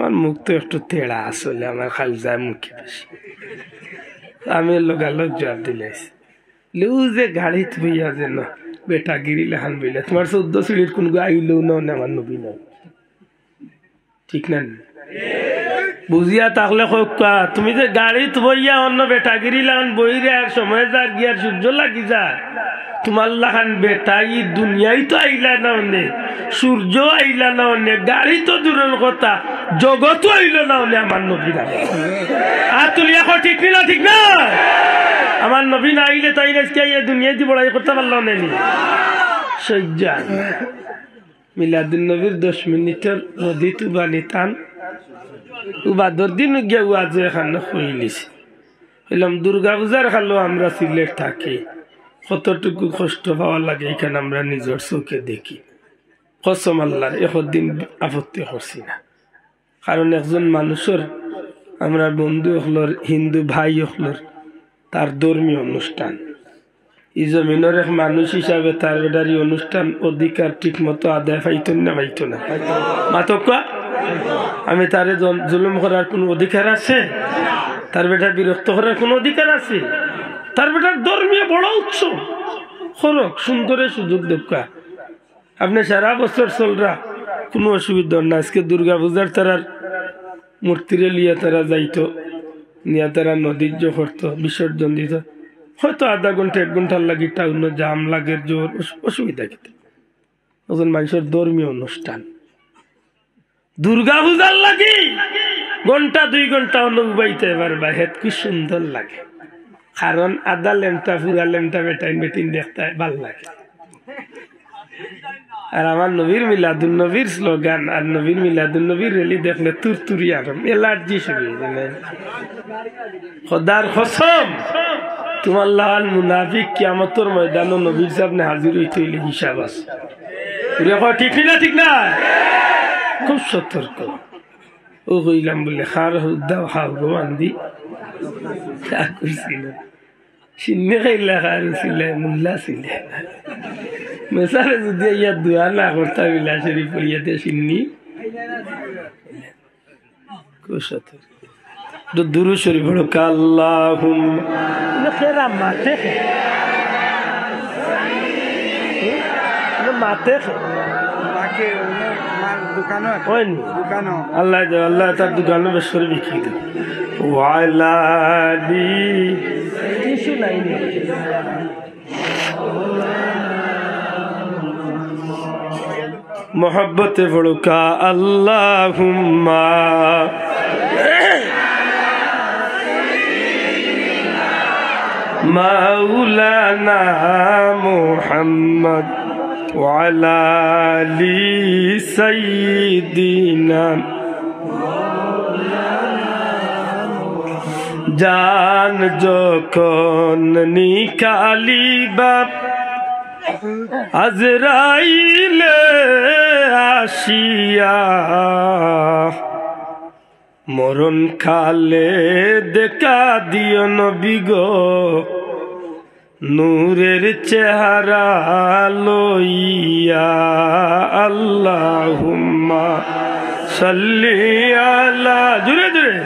আমার মুখ তো একটু তেড়া আসলে আমার খাল যায় মুখে বেশি আমি লোকালোক জবাব দিলাইছি লেউ যে গাড়িত বইয়া যেন বেটা গিরি লেখান বইলে তোমার 14 সিঁড়ির কোন আইলেও না আমার নবী নয় ঠিক না বুঝিয়া থাকলে তুমি যে গাড়িত বইয়া অন্য বেটাগিরি লাগান বইরে আর সময় যার গিয়ার সূর্য লাগি যা তোমার লাগান বেটা ই দুনিয়ায় তো আইলা না অনে সূর্য আইলা না অনে গাড়ি তো দূরের কথা জগৎ আইল না অনে আমার নবী না আর তুই এখন ঠিক না ঠিক না আমার নবী না আইলে তাই আজকে এই দুনিয়ায় দি বড়াই করতে পারলাম না নি সজ্জা মিলাদুন নবীর 10 মিনিটের নদীতে বানি টান উবাদর দিন গিয়ে আজ এখানে হইলিস হইলাম দুর্গা পূজার খালো আমরা সিলেট থাকি কতটুকু কষ্ট পাওয়া লাগে এখানে আমরা নিজের চোখে দেখি কসম আল্লাহর একদিন আপত্তি করছি না কারণ একজন মানুষের আমরা বন্ধু হলর হিন্দু ভাই হলর তার ধর্মীয় অনুষ্ঠান এই জমিনের এক মানুষ হিসাবে তার বেটারি অনুষ্ঠান অধিকার ঠিক মতো আদায় পাইতো না মাতকা আমি তারে জুলুম করার কোন অধিকার আছে তার বেটা বিরক্ত করার কোন অধিকার আছে তার বেটার ধর্মীয় বড় উৎসব খরক সুন্দরে সুযোগ দেখা আপনি সারা বছর চলরা কোনো অসুবিধা না আজকে দুর্গা পূজার তারার মূর্তিরে লিয়া তারা যাইতো নিয়া তারা নদীর করতো বিসর্জন দিত হয়তো আধা ঘন্টা 1 ঘন্টার লাগি টাউন জাম লাগে জোর অসুবিধা কিন্তু ওজন মানুষের ধর্মীয় অনুষ্ঠান দুর্গা পূজার লাগি ঘন্টা 2 ঘন্টা অনুবাইতে পারবা হেত কি সুন্দর লাগে কারণ আদা লেমটা পুরা লেমটা বেটাইন বেটিন দেখতে ভাল লাগে আর আমার নবীর মিলাদুন নবীর স্লোগান আর নবীর মিলাদুন নবীর রেলি দেখলে তুরতুরি আরাম এলার্জি শুরু খোদার কসম তোমার লাল মুনাফিক কিয়ামতের ময়দানে নবীর সামনে হাজির হইতে হইলে হিসাব আছে ঠিক না ঠিক না খুব সতর্ক ও কইলাম বলে খার হুদ্দাও খাও রোয়ান্দি সিন্নি খাইলা খার ছিলে মুল্লা ছিলে মেসারে যদি ইয়া দুয়া না করতা বিলা শরীফ পড়িয়াতে সিন্নি খুব সতর্ক দুরু শরীফ পড়ো আল্লাহুম্মা খেরা মাতে মাতে আল্লাহ আল্লাহ তার দোকানে বেশ করে বিক্রি দেয় मोहब्बत फड़का अल्लाहुम्मा मौलाना मुहम्मद वाला ली सय्यिदिना जान যখন নিকালিবা আজরাইলে আসিয়া মরণ কালে দেখা দিও নবী গো নূরের চেহারা লইয়া আল্লাহুম্মা সাল্লি আলা জুরে জুরে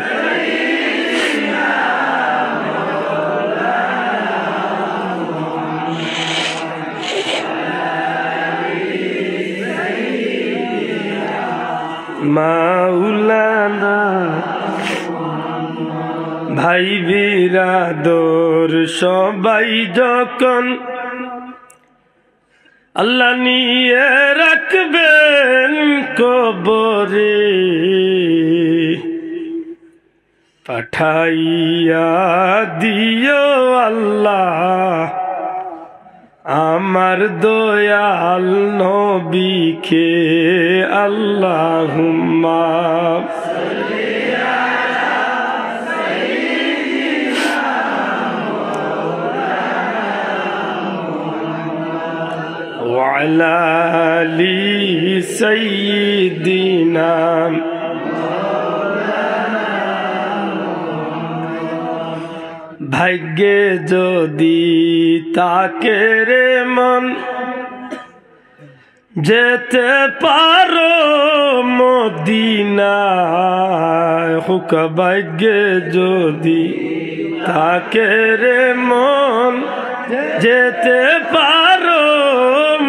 মাওলানা ভাই বিরাদর সবাই যখন আল্লাহ নিয়ে রাখবেন কবরে পাঠাইয়া দিও আল্লাহ আমার দয়াল নবীকে আল্লাহুম্মা وعلى آل سيدنا ভাগ্যে যদি তাকে রে মন যেতে পারো মদিনায় হুকা ভাগ্যে যদি থাকে রে মন যেতে পারো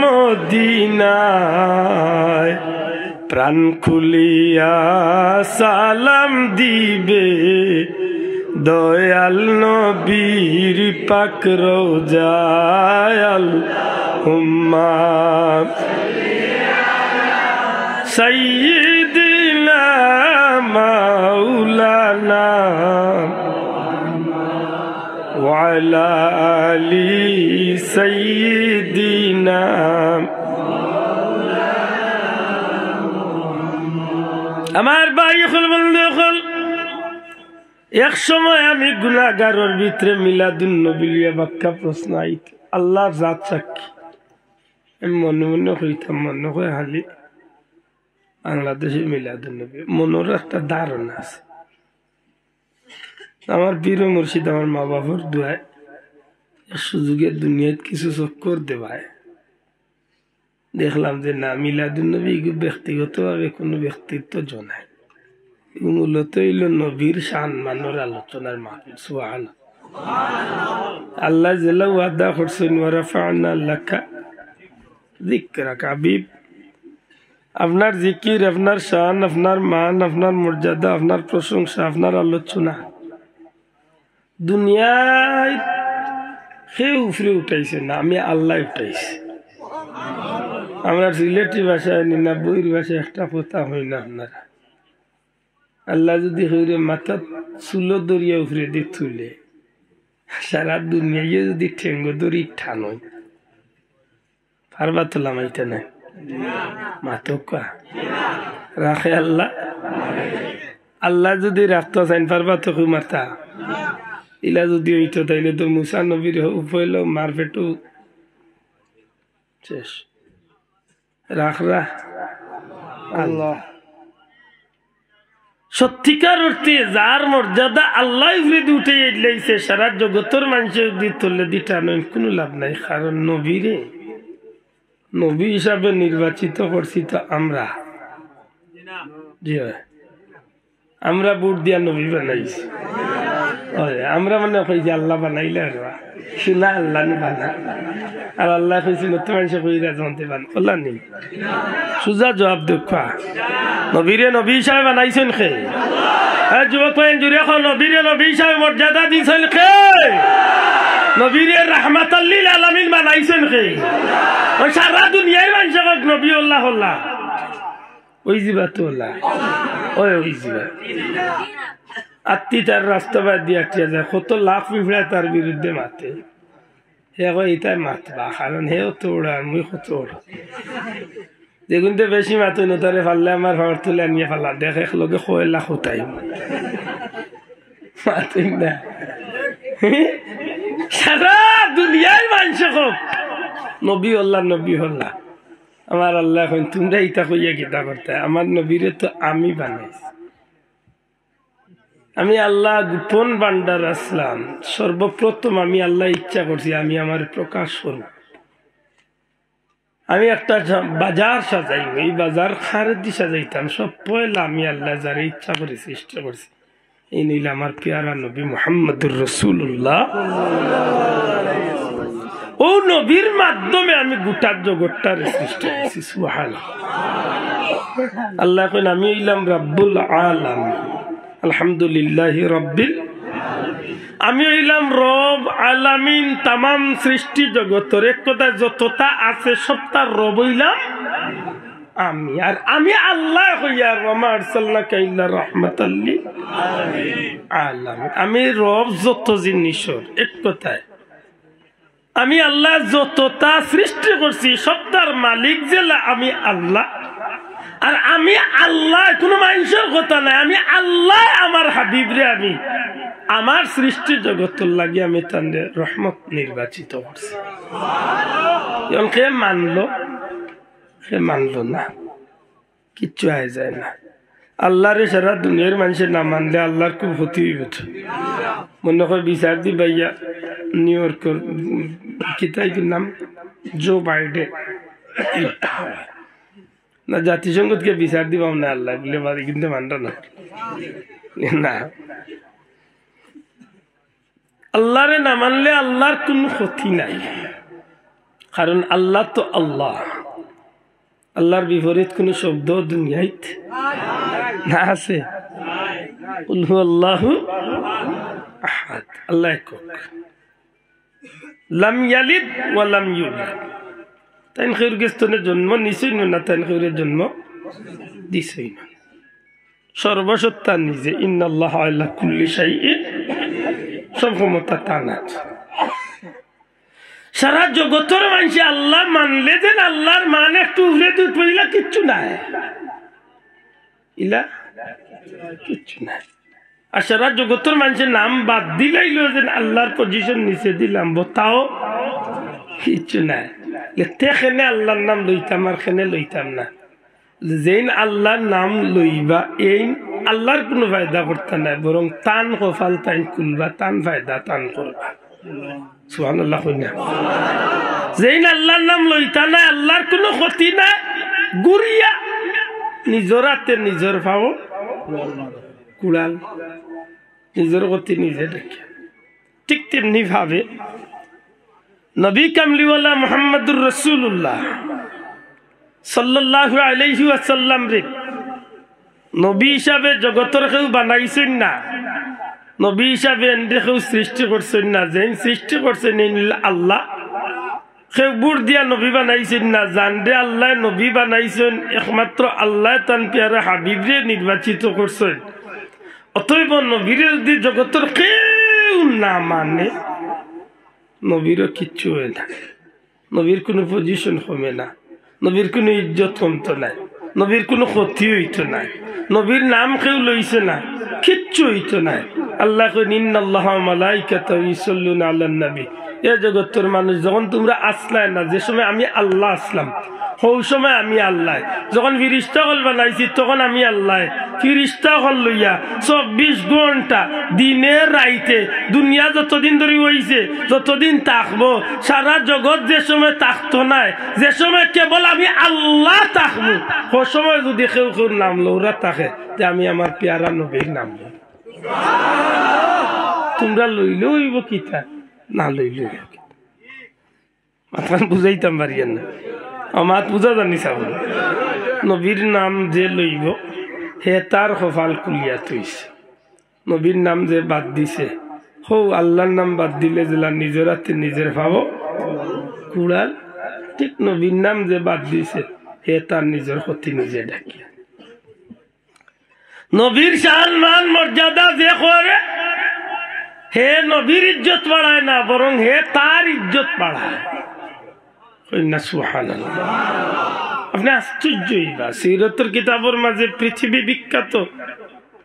মদিনায় প্রাণ খুলিয়া সালাম দিবে দয়াল নবীর পাক রওজায় আল্লাহুম্মা সাইয়্যিদিনা মাওলানা ওয়া আলা আলি সাইয়্যিদিনা আমার ভাই হল বন্ধু হল এক সময় আমি গুনাহগারের ভিতরে মিলাদুন নবী লিয়া বাক্কা প্রশ্ন আইত আল্লাহর জাত সাক্ষী আমি মনে মনে হইতাম মনে হয় হালি বাংলাদেশে মিলাদুন নবী মনের একটা ধারণা আছে আমার বীর মুর্শিদ আমার মা বাবার দোয়ায় সুযোগে দুনিয়ায় কিছু চক্কর দেবায় দেখলাম যে না মিলাদুন নবী ব্যক্তিগতভাবে কোনো ব্যক্তিত্ব জনায় মূলত হইল নবীর শান মানের আলোচনার মাহফিল সুবহানাল্লাহ আল্লাহ জাল্লা ওয়াদা করছেন ওয়া রাফা'না লাকা যিকরাকা হাবিব আপনার জিকির আপনার শান আপনার মান আপনার মর্যাদা আপনার প্রশংসা আপনার আলোচনা দুনিয়ায় কেউ উপরে উঠাইছে না আমি আল্লাহ উঠাইছি আমরা সিলেটি ভাষায় না বইয়ের ভাষায় একটা কথা হই না আপনারা আল্লাহ যদি হইরে মাথা চুলো দরিয়া উপরে দিয়ে তুলে সারা দুনিয়ায় যদি ঠেঙ্গো দড়ি ঠান হয় পারবা তোলাম এটা নাই মাথা রাখে আল্লাহ আল্লাহ যদি রাখতে চাইন পারবা তো মাথা ইলা যদি হইতো তাইলে তো মুসা নবীর উপইল মারপেটু শেষ রাখরা আল্লাহ সত্যিকার অর্থে যার মর্যাদা আল্লাহ উঠে এলাইছে সারা জগতের মানুষের তুলে দিটা নয় কোনো লাভ নাই কারণ নবীরে নবী হিসাবে নির্বাচিত করছি তো আমরা জি আমরা ভোট দিয়া নবী বানাইছি আমরা মানে কইছি আল্লাহ বানাইলে আর শুনা আল্লাহ নি বানা আর আল্লাহ কইছি নতুন মানুষ কইরা জানতে পান আল্লাহ নি সুজা জবাব দেখা নবীরে নবী হিসাবে বানাইছেন কে হ্যাঁ যুবক ভাই জুড়ে এখন নবীরে নবী হিসাবে মর্যাদা দিয়েছেন কে নবীরে রাহমাতাল লিল আলামিন বানাইছেন কে ওই সারা দুনিয়ার মানুষ নবী আল্লাহ আল্লাহ ওই জিবা তো আল্লাহ ওই জিবা আত্মি তার রাস্তা বাদ দিয়ে আটকে যায় কত লাখ পিঁপড়া তার বিরুদ্ধে মাতে হে এটাই মাতবা কারণ হেও তো ওড়া আর মুই কত ওড়া দেখুন তো বেশি মাতো নতারে ফাললে আমার ভাড় তুলে নিয়ে ফালা দেখ এক লগে কয়লা কোথায় মাতুন না সারা দুনিয়ার মানুষ হোক নবী আল্লাহ নবী আল্লাহ আমার আল্লাহ এখন তোমরা ইটা কইয়া গীতা করতে আমার নবীরে তো আমি বানাইছি আমি আল্লাহ গোপন ভান্ডার আসলাম সর্বপ্রথম আমি আল্লাহ ইচ্ছা করছি আমি আমার প্রকাশ করব আমি একটা বাজার সাজাই এই বাজার খারেদি সাজাইতাম সব পয়লা আমি আল্লাহ যারা ইচ্ছা করে সৃষ্টি করছি এই নিলে আমার পেয়ারা নবী মুহাম্মদুর রাসূলুল্লাহ ও নবীর মাধ্যমে আমি গোটা জগৎটার সৃষ্টি করছি সুবহানাল্লাহ আল্লাহ কইন আমি হইলাম রাব্বুল আলামিন আলহামদুলিল্লাহি রাব্বিল আমি হইলাম রব আলামিন তামাম সৃষ্টি জগতের এক কথা যতটা আছে সবটা রব হইলাম আমি আর আমি আল্লাহ হইয়া ওয়া আরসালনাকা ইল্লা রাহমাতাল লিল আলামিন আমি রব যত জিনিসের এক কথায় আমি আল্লাহ যতটা সৃষ্টি করছি সবটার মালিক জেলা আমি আল্লাহ আর আমি আল্লাহ কোনো মানুষের কথা নাই আমি আল্লাহ আমার হাবিবরে আমি আমার সৃষ্টি জগতের লাগি আমি তাদের রহমত নির্বাচিত করছি সে মানলো না কিচ্ছু আয় যায় না আল্লাহর সারা দুনিয়ার মানুষের না মানলে আল্লাহর খুব ক্ষতি হইব মনে হয় বিচার দি ভাইয়া নিউ ইয়র্কের কিতাইকের নাম জো বাইডেন না জাতিসংঘকে বিচার দিবাম না আল্লাহ বলে বাড়ি কিন্তু মানল না না আল্লাহরে না মানলে আল্লাহর কোনো ক্ষতি নাই কারণ আল্লাহ তো আল্লাহ আল্লাহর বিপরীত কোন শব্দ দুনিয়ায় না আছে কুল হুয়াল্লাহু আহাদ আল্লাহ একক লাম ইয়ালিদ ওয়া লাম ইউলাদ তাই খেরগিস্তনে জন্ম নিছই না তাই খেরের জন্ম দিছই না সর্বসত্তা নিজে ইন্নাল্লাহা আলা কুল্লি শাইইন সব ক্ষমতা তার আছে সারা জগতের মানুষ আল্লাহ মানলে যেন আল্লাহর মান একটু উড়ে দুইলা কিচ্ছু নাই ইলা কিচ্ছু নাই আর সারা জগতের মানুষের নাম বাদ দিলাইল যেন আল্লাহর পজিশন নিচে দিলাম তাও কিচ্ছু নাই খেনে আল্লাহর নাম লইতাম আর খেনে লইতাম না যেন আল্লাহর নাম লইবা এই আল্লাহর কোনো ফায়দা করতে নাই বরং তান কফাল তান খুলবা তান ফায়দা তান করবা সুবহানাল্লাহ কইনা যেন আল্লাহর নাম লইতা না আল্লাহর কোনো ক্ষতি না গুরিয়া নিজর হাতে নিজর পাও কুড়াল নিজের ক্ষতি নিজে দেখে ঠিক তেমনি ভাবে নবী কামলিওয়ালা মুহাম্মদুর রাসূলুল্লাহ সাল্লাল্লাহু আলাইহি ওয়াসাল্লাম রে নবী হিসাবে জগতের কেউ বানাইছেন না নবী হিসাবে এনে কেউ সৃষ্টি করছেন না যেন সৃষ্টি করছেন আল্লাহ কেউ বুড় দিয়া নবী বানাইছেন না জানরে আল্লাহ নবী বানাইছেন একমাত্র আল্লাহ তান পিয়ারা হাবিবরে নির্বাচিত করছেন অতএব নবীর যদি জগতের কেউ না মানে নবীরও কিচ্ছু হয় না নবীর কোনো পজিশন কমে না নবীর কোনো ইজ্জত কমতো নাই নবীর কোনো ক্ষতি হইতো নাই নবীর নাম কেউ লইছে না কিচ্ছু হইতো নাই আল্লাহ কই ইন্নাল্লাহা ওয়া মালাইকাতাহু ইউসাল্লুনা আলান নবী এ জগতের মানুষ যখন তোমরা আসলাই না যে সময় আমি আল্লাহ আসলাম ওই সময় আমি আল্লাহ যখন ফিরিস্তা হল বানাইছি তখন আমি আল্লাহ ফিরিস্তা হল লইয়া 24 ঘন্টা দিনে রাইতে দুনিয়া যতদিন ধরে হইছে যতদিন থাকবো সারা জগৎ যে সময় থাকতো নাই যে সময় কেবল আমি আল্লাহ থাকবো ওই সময় যদি কেউ কেউ নাম লৌরা থাকে যে আমি আমার পেয়ারা নবীর নাম লই তোমরা লইলে হইব কিতা না লইলে মাথান বুঝাইতাম পারিয়েন না আমার বুঝা জানি চাব নবীর নাম যে লইব হে তার কপাল খুলিয়া থইছে নবীর নাম যে বাদ দিছে হো আল্লাহর নাম বাদ দিলে জেলা নিজের হাতে নিজের ভাবো কুড়াল ঠিক নবীর নাম যে বাদ দিছে হে তার নিজের ক্ষতি নিজে ডাকিয়া নবীর শান মান মর্যাদা যে করে হে নবীর ইজ্জত বাড়ায় না বরং হে তার ইজ্জত বাড়ায় সুবহানাল্লাহ আপনি আশ্চর্য হইবা সিরতের কিতাবের মাঝে পৃথিবী বিখ্যাত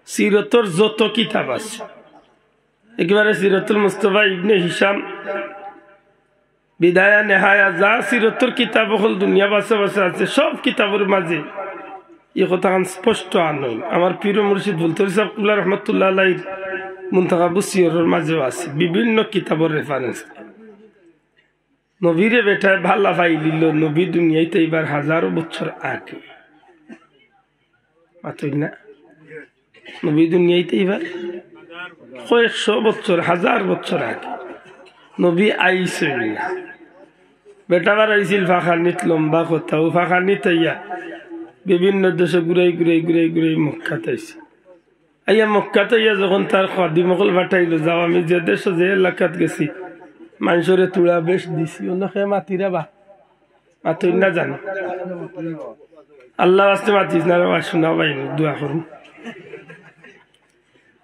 সিরতের যত কিতাব আছে একেবারে সিরতুল মুস্তাফা ইবনে হিশাম বিদায়া নেহায়া যা সিরতের কিতাব হল দুনিয়া বাসা বাসা আছে সব কিতাবের মাঝে এই কথা স্পষ্ট আনয় আমার পীর মুর্শিদ বুলতরি সাহেব কুল্লা রহমতুল্লাহ আলাইহির মুনতাখাবুস সিয়রের মাঝেও আছে বিভিন্ন কিতাবের রেফারেন্স নবীরে বেটায় ভালা পাই দিল নবী দুনিয়াতে এবার হাজারো বছর আগে মাতই না নবী দুনিয়াতে এবার কয়েকশো বছর হাজার বছর আগে নবী আইসেন না বেটাবার আইছিল ফাঁকানিত লম্বা কথা ও ফাঁকানিত আইয়া বিভিন্ন দেশে ঘুরাই ঘুরাই ঘুরাই ঘুরাই মক্কাতে আইছে আইয়া মক্কাতে আইয়া যখন তার খাদিমকল পাঠাইল যাও আমি যে দেশ যে এলাকাত গেছি মানুষরে তুলা বেশ দিছি অন্যকে মাতিরা বা মাতই না জানো আল্লাহ আসতে মাতিস না শোনা পাইনি দোয়া করুন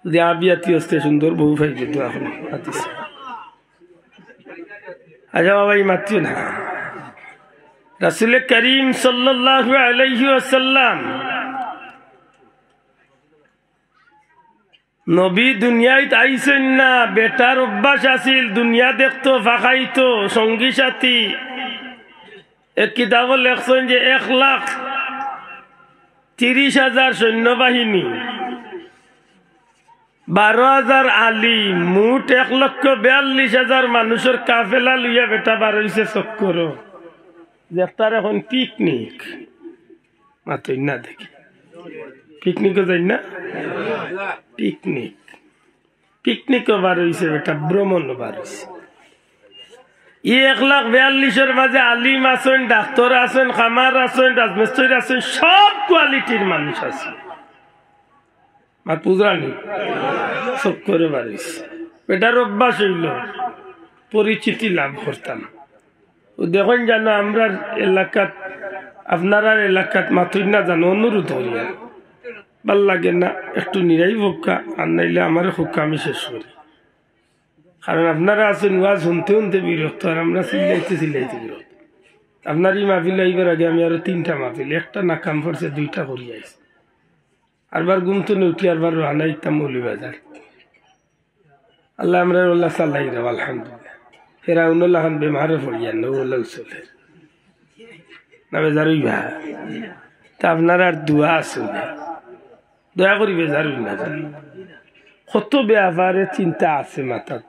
যদি আবিয়াতি আসতে সুন্দর বহু পাইবে দোয়া করুন মাতিস আচ্ছা বাবা এই মাতিও না রাসূল করিম সাল্লাল্লাহু আলাইহি ওয়াসাল্লাম নবী দুনিয়ায় আইছেন না বেটার অভ্যাস আছিল দুনিয়া দেখতো ফাঁকাইতো সঙ্গী সাথী এক কিতাব লেখছেন যে 1,30,000 সৈন্যবাহিনী 12,000 আলিম মোট 1,42,000 মানুষের কাফেলা লইয়া বেটা বার হইছে চক্কর যে তার এখন পিকনিক মাতই না দেখি পিকনিকও যাই না পিকনিকও বার হয়েছে বেটা ভ্রমণও বার হয়েছে 1,42,000 মাঝে আলিম আছেন ডাক্তার আছেন খামার আছেন রাজমিস্ত্রি আছেন সব কোয়ালিটির মানুষ আছে মাত পুজরানি সব করে বার হয়েছে বেটার অভ্যাস হইল পরিচিতি লাভ করতাম ও দেখুন জানো আমরা এলাকাত আপনার এলাকাত মাতুই না জানো অনুরোধ হইয়া ভাল লাগে না একটু নিরাই ভোক্কা আর নাইলে আমার হোক্কা আমি শেষ করি কারণ আপনারা আছেন ওয়াজ শুনতে বিরক্ত আর আমরা চিল্লাইতে বিরক্ত আপনার এই মাহফিল এইবার আগে আমি আরো 3টা মাহফিল একটা না কাম করছে 2টা করি আইছি আরবার গুমতনে উঠি আরবার রহানা ইতাম মৌলিবাজার আল্লাহ আমরা ওল্লাহ চাল্লাই রাও আলহামদুলিল্লাহ ফেরাউনুল্লাহ খান বেমারে পড়িয়ান ওল্লাহ চলে না বেজারই ভা তা আপনার আর দোয়া আছে দয়া করি বেজারই না কত ব্যাপারে চিন্তা আছে মাথাত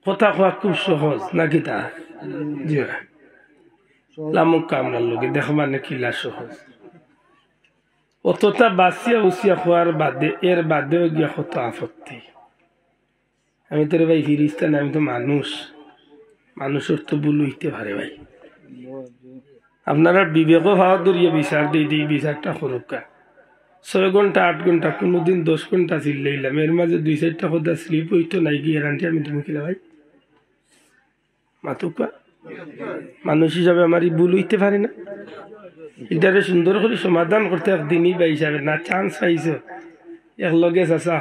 কথা কোয়া খুব সহজ নাকি তা জি লামুক কামরার লোকে দেখবানে কিলা সহজ অতটা বাঁচিয়া উচিয়া খোয়ার বাদে এর বাদেও গিয়া কত আপত্তি আমি তোর ভাই ফিরিস্তা না আমি তো মানুষের তো ভুল হইতে পারে ভাই আপনারা বিবেকও ভাবা দরিয়ে বিচার দিই বিচারটা সরকা 6 ঘন্টা 8 ঘন্টা কোনোদিন 10 ঘন্টা চিল্লাইলাম এর মাঝে 2-4টা কথা স্লিপ হইতো নাই গ্যারান্টি আমি তুমি কিলা ভাই মাতুকা মানুষ হিসাবে আমার ভুল হইতে পারে না এটারে সুন্দর করে সমাধান করতে একদিনই বা হিসাবে না চান্স পাইছ একলগে চাচা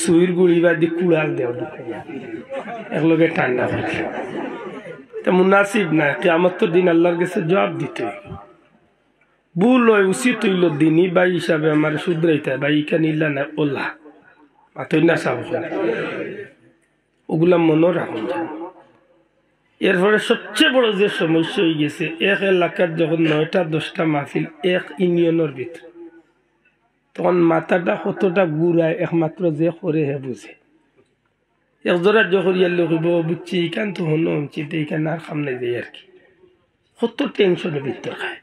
সুইর গুড়ি বা দি কুড়াল দেও একলগে ঠান্ডা করতে তা মুনাসিব না কিয়ামত দিন আল্লাহর কাছে জবাব দিতে ভুল হয় উচিত হইল দিনই বা হিসাবে আমার শুধরাইতে বা ইকা নিলা না ওলা মাতই না সাব ওগুলা মনে রাখুন এরপরে সবচেয়ে বড় যে সমস্যা হয়ে গেছে এক এলাকার যখন 9টা 10টা মাহফিল এক ইউনিয়নের ভিতরে তখন মাথাটা কতটা ঘুরায় একমাত্র যে করে হে বুঝে একজোড়া জহরিয়ার লোক বুঝছি এইখান তো হনো উচিত এইখানে আর খাম নাই যায় আর কি কত টেনশনের ভিতর খায়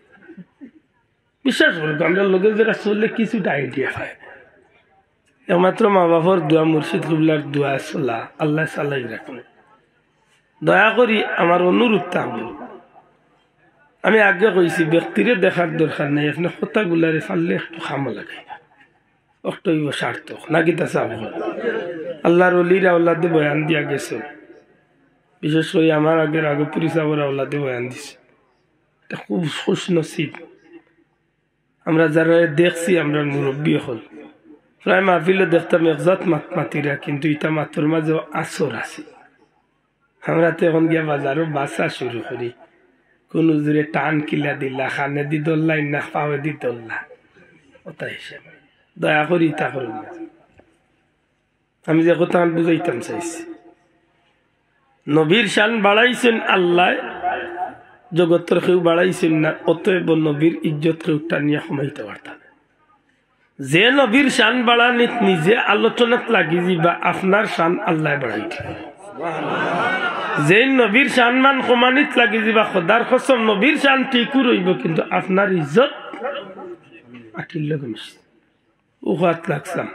বিশ্বাস করো আমরা লোকের যারা চললে কিছুটা আইডিয়া পায় একমাত্র মা বাবার দোয়া মুর্শিদ কুবলার দোয়া চলা আল্লাহ চালাই রাখুন দয়া করি আমার অনুরোধ থাকবে আমি আগে কইছি ব্যক্তিরে দেখার দরকার নাই আপনি কথাগুলারে ফাললে একটু খাম লাগাইবা একটু সার্থক নাকি তা চাব আল্লাহর অলিরা আল্লাদে বয়ান দিয়া গেছে বিশেষ করে আমার আগে পুরিসাবর আল্লাদে বয়ান দিছে এটা খুব খুশ নসিব আমরা যারা দেখছি আমরা মুরব্বী হল প্রায় মাহফিলে দেখতাম একজাত মাতিরা কিন্তু ইটা মাতর মাঝে আসর আছে আমরা তো এখন গিয়া বাজারও বাসা শুরু করি কোন জোরে টান কিলা দিলা খানে দি দল্লাই না পাওয়ে দি দল্লা ওটা হিসেবে দয়া করি তা করুন আমি যে কথা বুঝাইতাম চাইছি নবীর শান বাড়াইছেন আল্লাহ জগতের কেউ বাড়াইছেন না অতএব নবীর ইজ্জত কেউ টানিয়া কমাইতে পারতাম যে নবীর শান বাড়ানিত নিজে আলোচনাত লাগি বা আপনার শান আল্লাহ বাড়াই যে নবীর শানমান কমানিত লাগি যা খোদার কসম নবীর শান ঠিকও রইব কিন্তু আপনার ইজ্জত আটির লোক মিশছে উহাত লাগছাম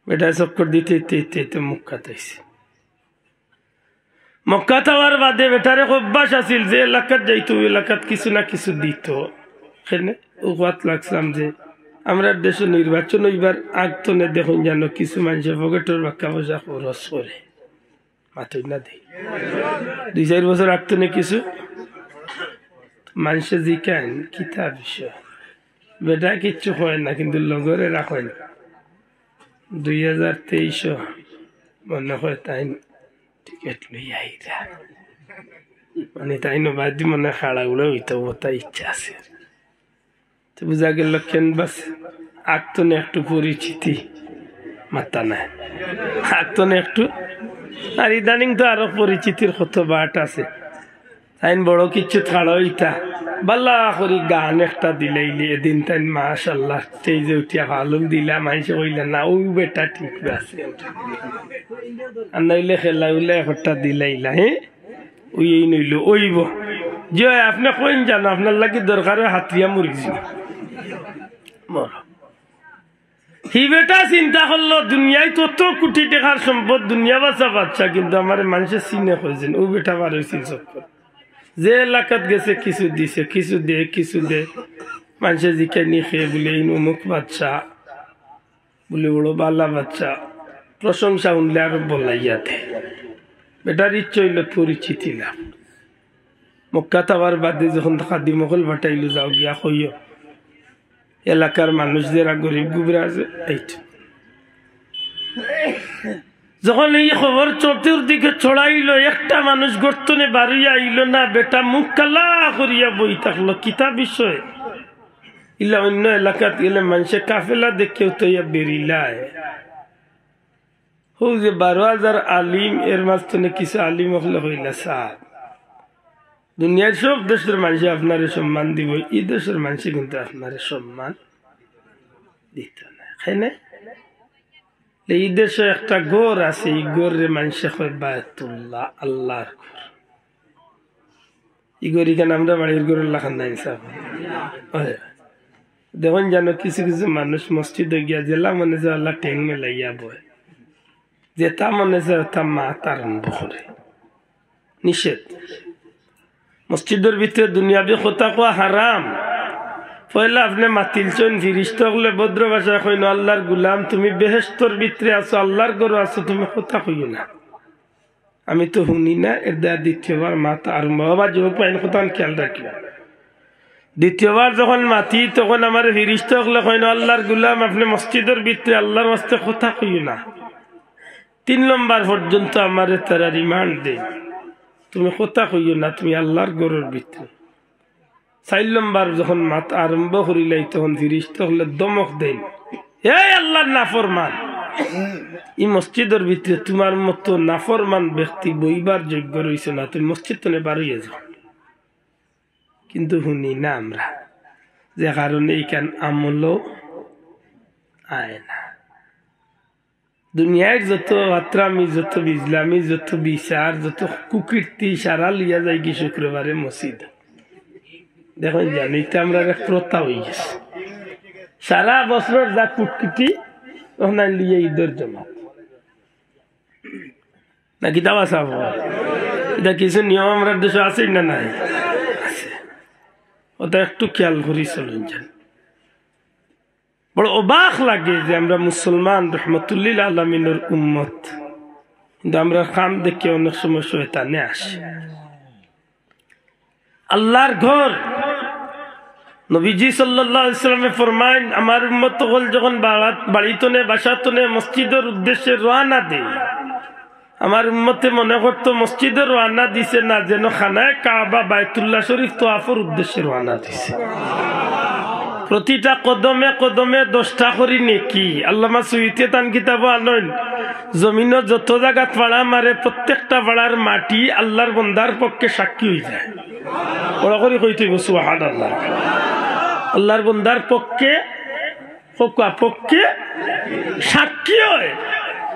বেটা চক্কর দিতে মুখ কাটাইছে মক্কা যাওয়ার বাদে বেটারে অভ্যাস আছিল যে এলাকাত যাইতো এলাকাত কিছু না কিছু দিত সেনে উহাত লাগছাম যে আমরা দেশে নির্বাচন হইবার আগতনে দেখুন জানো কিছু মানুষের পকেটের বাক্কা পয়সা খরচ করে মাতই না দেই 2-4 বছর আগতনে কিছু মানুষে জিকান কিতা বিষয় বেটা কিচ্ছু হয় না কিন্তু লগরে রাখেন 2023 মনে হয় তাই টিকেট লইয়া আইরা মানে তাই নবাদ মনে খাড়াগুলো হইতে তাই ইচ্ছা আছে তো বুঝা গেল কেন বাস আগতনে একটু পরিচিতি মাতা নাই আগতনে একটু আর ইদানিং তো আরো পরিচিতির কত বাট আছে তাই বড় কিছু ছাড়া হইতা বাল্লা করি গান একটা দিলাইলি এদিন তাই মাশাল্লাহ স্টেজে উঠিয়া ভালো দিলা মাইসে কইলা না ওই বেটা ঠিক আছে আর নইলে খেলা উইলে একটা দিলাইলা হ্যাঁ ওই নইল ওইব যে আপনি কইন জানো আপনার লাগি দরকার হাতিয়া মুরগি মর হি বেটা চিন্তা করলো দুনিয়ায় তত কোটি টাকার সম্পদ দুনিয়া বাঁচা বাচ্চা কিন্তু আমার মানুষের চিনে হয়েছেন ও বেটা বার হয়েছিল চক্কর যে এলাকাত গেছে কিছু দিছে কিছু দে মানুষে জিকে নিয়ে খেয়ে বলে অমুক বাচ্চা বলে বড় বালা বাচ্চা প্রশংসা উনলে আরো বলাইয়াতে বেটার ইচ্ছে হইল পরিচিতি লাভ মক্কা তাবার বাদে যখন খাদি মকল ভাটাইলো যাও গিয়া কইও এলাকার মানুষ যারা গরিব গুবরা আছে এইটা যখন এই খবর চতুর্দিকে ছড়াইলো একটা মানুষ গর্তনে বাড়িয়া আইল না বেটা মুখ কালা করিয়া বই থাকলো কিতা বিষয় ইলা অন্য এলাকাত গেলে মানুষে কাফেলা দেখেও তো ইয়া বেরিলায় হো যে 12,000 আলিম এর মাঝখানে কিছু আলিম হলে হইলা সার দুনিয়ার সব দেশের মানুষ আপনারে সম্মান দিব এই দেশের মানুষ কিন্তু আপনারে সম্মান দিত না খাইনে এই দেশে একটা গোর আছে এই গোরের মানুষে কয় বায়তুল্লাহ আল্লাহর ঘর এই গরি কেন আমরা বাড়ির গরের লাখান নাই সাহেব দেখুন জানো কিছু কিছু মানুষ মসজিদে গিয়া জেলা মনে যে আল্লাহ টেং মেলাইয়া বয় যেটা মনে যে তা মা আরম্ভ করে নিষেধ মসজিদের ভিতরে দুনিয়াবি কথা কোয়া হারাম পয়লা আপনি মাতিলছেন ফিরিস্ত হলে ভদ্র ভাষা কইন আল্লাহর গুলাম তুমি বেহেশতর ভিতরে আছো আল্লাহর গরু আছো তুমি কথা কইও না আমি তো শুনি না এর দ্বারা দ্বিতীয়বার মাতা আরম্ভ হবার যুবক পাইন কথা খেয়াল রাখিও দ্বিতীয়বার যখন মাতি তখন আমার ফিরিস্ত হলে কইন আল্লাহর গুলাম আপনি মসজিদের ভিতরে আল্লাহর ওয়াস্তে কথা কইও না 3 নম্বর পর্যন্ত আমার তারা রিমান্ড দেয় তুমি কথা কইও না তুমি আল্লাহর গরুর ভিতরে 4 নম্বর যখন মাত আরম্ভ করিলাই তখন ফিরিস্ত হলে দমক দেন এই আল্লাহর নাফরমান এই মসজিদের ভিতরে তোমার মতো নাফরমান ব্যক্তি বইবার যোগ্য রয়েছে না তুমি মসজিদ তো বার হইয়া যাও কিন্তু শুনি না আমরা যে কারণে এইখান আমলও আয় না দুনিয়ার যত আত্রামি যত বিজলামি যত বিচার যত কুকীর্তি সারা লিয়া যায় কি শুক্রবারে মসজিদ দেখুন জানি তো আমরা প্রথা হয়ে গেছে সারা বছর যা কুটকুটি ওখানে লিয়ে ঈদের জমা নাকি দাওয়া সাহ এটা কিছু নিয়ম আমরা দেশে আছে না নাই আছে ওটা একটু খেয়াল করি চলুন যান বড় অবাক লাগে যে আমরা মুসলমান রহমতুল্লিল আলমিনের উম্মত কিন্তু আমরা কাম দেখে অনেক সময় শয়তানে আসে আল্লাহর ঘর নবীজি সাল্লাল্লাহু আলাইহি ওয়াসাল্লামে ফরমায়েন আমার উম্মত হল যখন বাড়িতনে বাসাতনে মসজিদের উদ্দেশ্যে রওনা দেয় আমার উম্মতে মনে করতো মসজিদের রওনা দিছে না যেন খানায় কাবা বাইতুল্লাহ শরীফ তোয়াফের উদ্দেশ্যে রওনা দিছে প্রতিটা কদমে কদমে 10টা করে নেকি আল্লামা সুইতে তান কিতাব আনন জমিনে যত জায়গা পাড়া মারে প্রত্যেকটা পাড়ার মাটি আল্লাহর বান্দার পক্ষে সাক্ষী হয়ে যায় বড় করে কইতে সুবহানাল্লাহ আল্লাহর বান্দার পক্ষে সাক্ষী হয়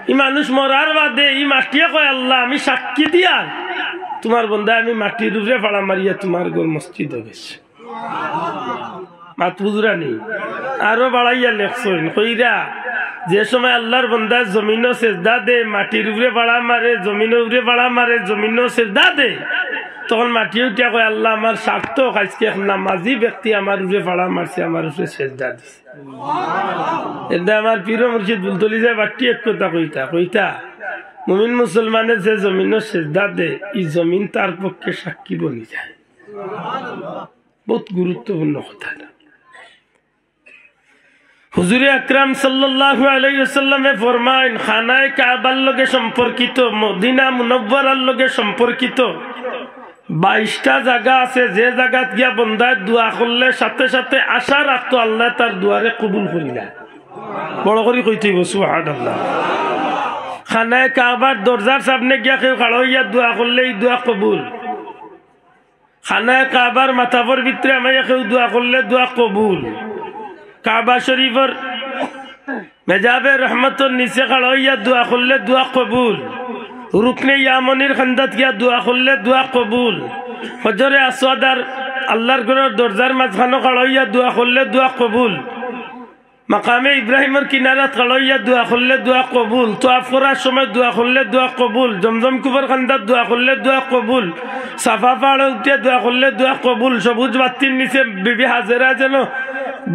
এই মানুষ মরার বাদে এই মাটিয়ে কয় আল্লাহ আমি সাক্ষী দিয়া তোমার বান্দা আমি মাটির উপরে পাড়া মারিয়া তোমার ঘর মসজিদ গেছে মাত বুঝরা নেই আরো বাড়াইয়া লেখছেন কইরা যে সময় আল্লাহর বান্দা জমিনও সেজদা দে মাটির উপরে পাড়া মারে জমিনের উপরে পাড়া মারে জমিনও সেজদা দে তখন মাটি উঠিয়া কয় আল্লাহ আমার সার্থক আজকে নামাজি ব্যক্তি আমার উপরে পাড়া মারছে আমার উপরে সেজদা দিছে এটা আমার পীর মুর্শিদ বুলতলি যায় বাটি এক কথা কইতা মুমিন মুসলমানের যে জমিনও সেজদা দে এই জমিন তার পক্ষে সাক্ষী বনি যায় বহুত গুরুত্বপূর্ণ কথা হুজুরে আকরাম সাল্লাল্লাহু আলাইহি ওয়াসাল্লামে ফরমায়েন খানায়ে কাবার লগে সম্পর্কিত মদিনা মুনাওয়ারার লগে সম্পর্কিত 22টা জায়গা আছে যে জায়গাত গিয়া বান্দায় দোয়া করলে সাথে সাথে আশা রাখতো আল্লাহ তার দোয়ারে কবুল করিলা বড় করে কইতে সুবহানাল্লাহ খানায়ে কাবার দরজার সামনে গিয়া কেউ খাড়া হইয়া দোয়া করলে এই দোয়া কবুল খানায়ে কাবার মাথার ভিতরে আমায় কেউ দোয়া করলে দোয়া কবুল কাবা শরীফের মেজাবে রহমতের নিচে খাড়া হইয়া দোয়া করলে দোয়া কবুল রুকনে ইয়ামনির খান্দাত গিয়া দোয়া করলে দোয়া কবুল হজরে আসওয়াদ আর আল্লাহর ঘরের দরজার মাঝখানে খাড়াইয়া দোয়া করলে দোয়া কবুল, মাকামে ইব্রাহিমের কিনারাত খাড়াইয়া দোয়া করলে দোয়া কবুল, তোয়াফ করার সময় দোয়া করলে দোয়া কবুল, জমজম কুবর খান্দার দোয়া করলে দোয়া কবুল, সাফা পাহাড়ে উঠে দোয়া করলে দোয়া কবুল, সবুজ বাতির নিচে বিবি হাজেরা যেন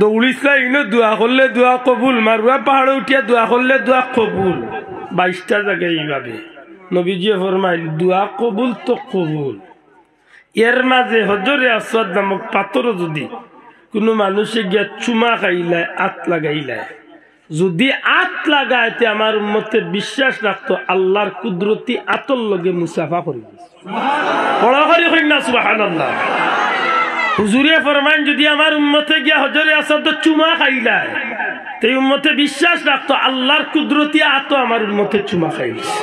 দৌড়িসা ইনো দোয়া করলে দোয়া কবুল, মারুয়া পাহাড়ে উঠিয়া দোয়া করলে দোয়া কবুল। 22টা জায়গায় এইভাবে নবীজি ফরমাইল দোয়া কবুল তো কবুল। এর মাঝে হজরে আসওয়াদ নামক পাথর যদি কোনো মানুষে গিয়া চুমা খাইলায় আত লাগাইলায়, যদি আত লাগাইতে আমার উম্মতে বিশ্বাস রাখতো আল্লাহর কুদরতি আতর লগে মুসাফা করিব। সুবহানাল্লাহ। হুজুরে ফরমান যদি আমার উম্মতে গিয়া হজরে আসওয়াদ চুমা খাইলায়, এই উম্মতে বিশ্বাস রাখতো আল্লাহর কুদরতি আতো আমার উম্মতে চুমা খাইছে।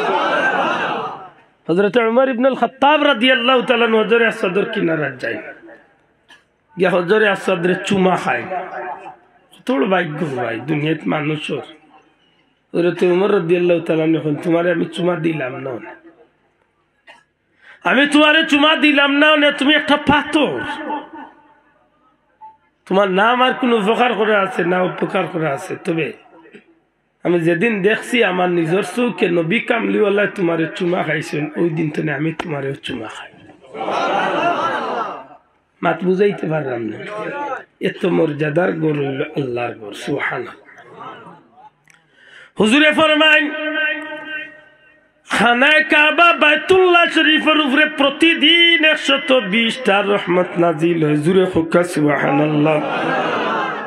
হযরত উমর ইবনে আল খাত্তাব রাদিয়াল্লাহু তাআলা হজরে আসওয়াদের কিনারাত যায়, গিয়া হজরে আসওয়াদের চুমা খায়। তোর ভাগ্য ভাই দুনিয়াত মানুষের। হযরত উমর রাদিয়াল্লাহু তাআলা যখন তোমারে আমি চুমা দিলাম না, আমি তোমারে চুমা দিলাম না, তুমি একটা পাথর, তোমার নাম আর কোন উপকার করে আছে না উপকার করে আছে, তবে আমি যেদিন দেখছি আমার নিজের চৌকে নবী কামলিওয়ালা তোমারে চুমা খাইছেন, ওই দিন তো আমি তোমারেও চুমা খাই। মাত বুঝাইতে পারলাম না, এত মর্যাদার গর হইল আল্লাহর গর। সুবহানাল্লাহ। হুজুরে ফরমাইন খানায়ে কাবা বাইতুল্লাহ শরীফের উপরে প্রতিদিন 120টা রহমত নাজিল হয়। জুরে হোকা সুবহানাল্লাহ।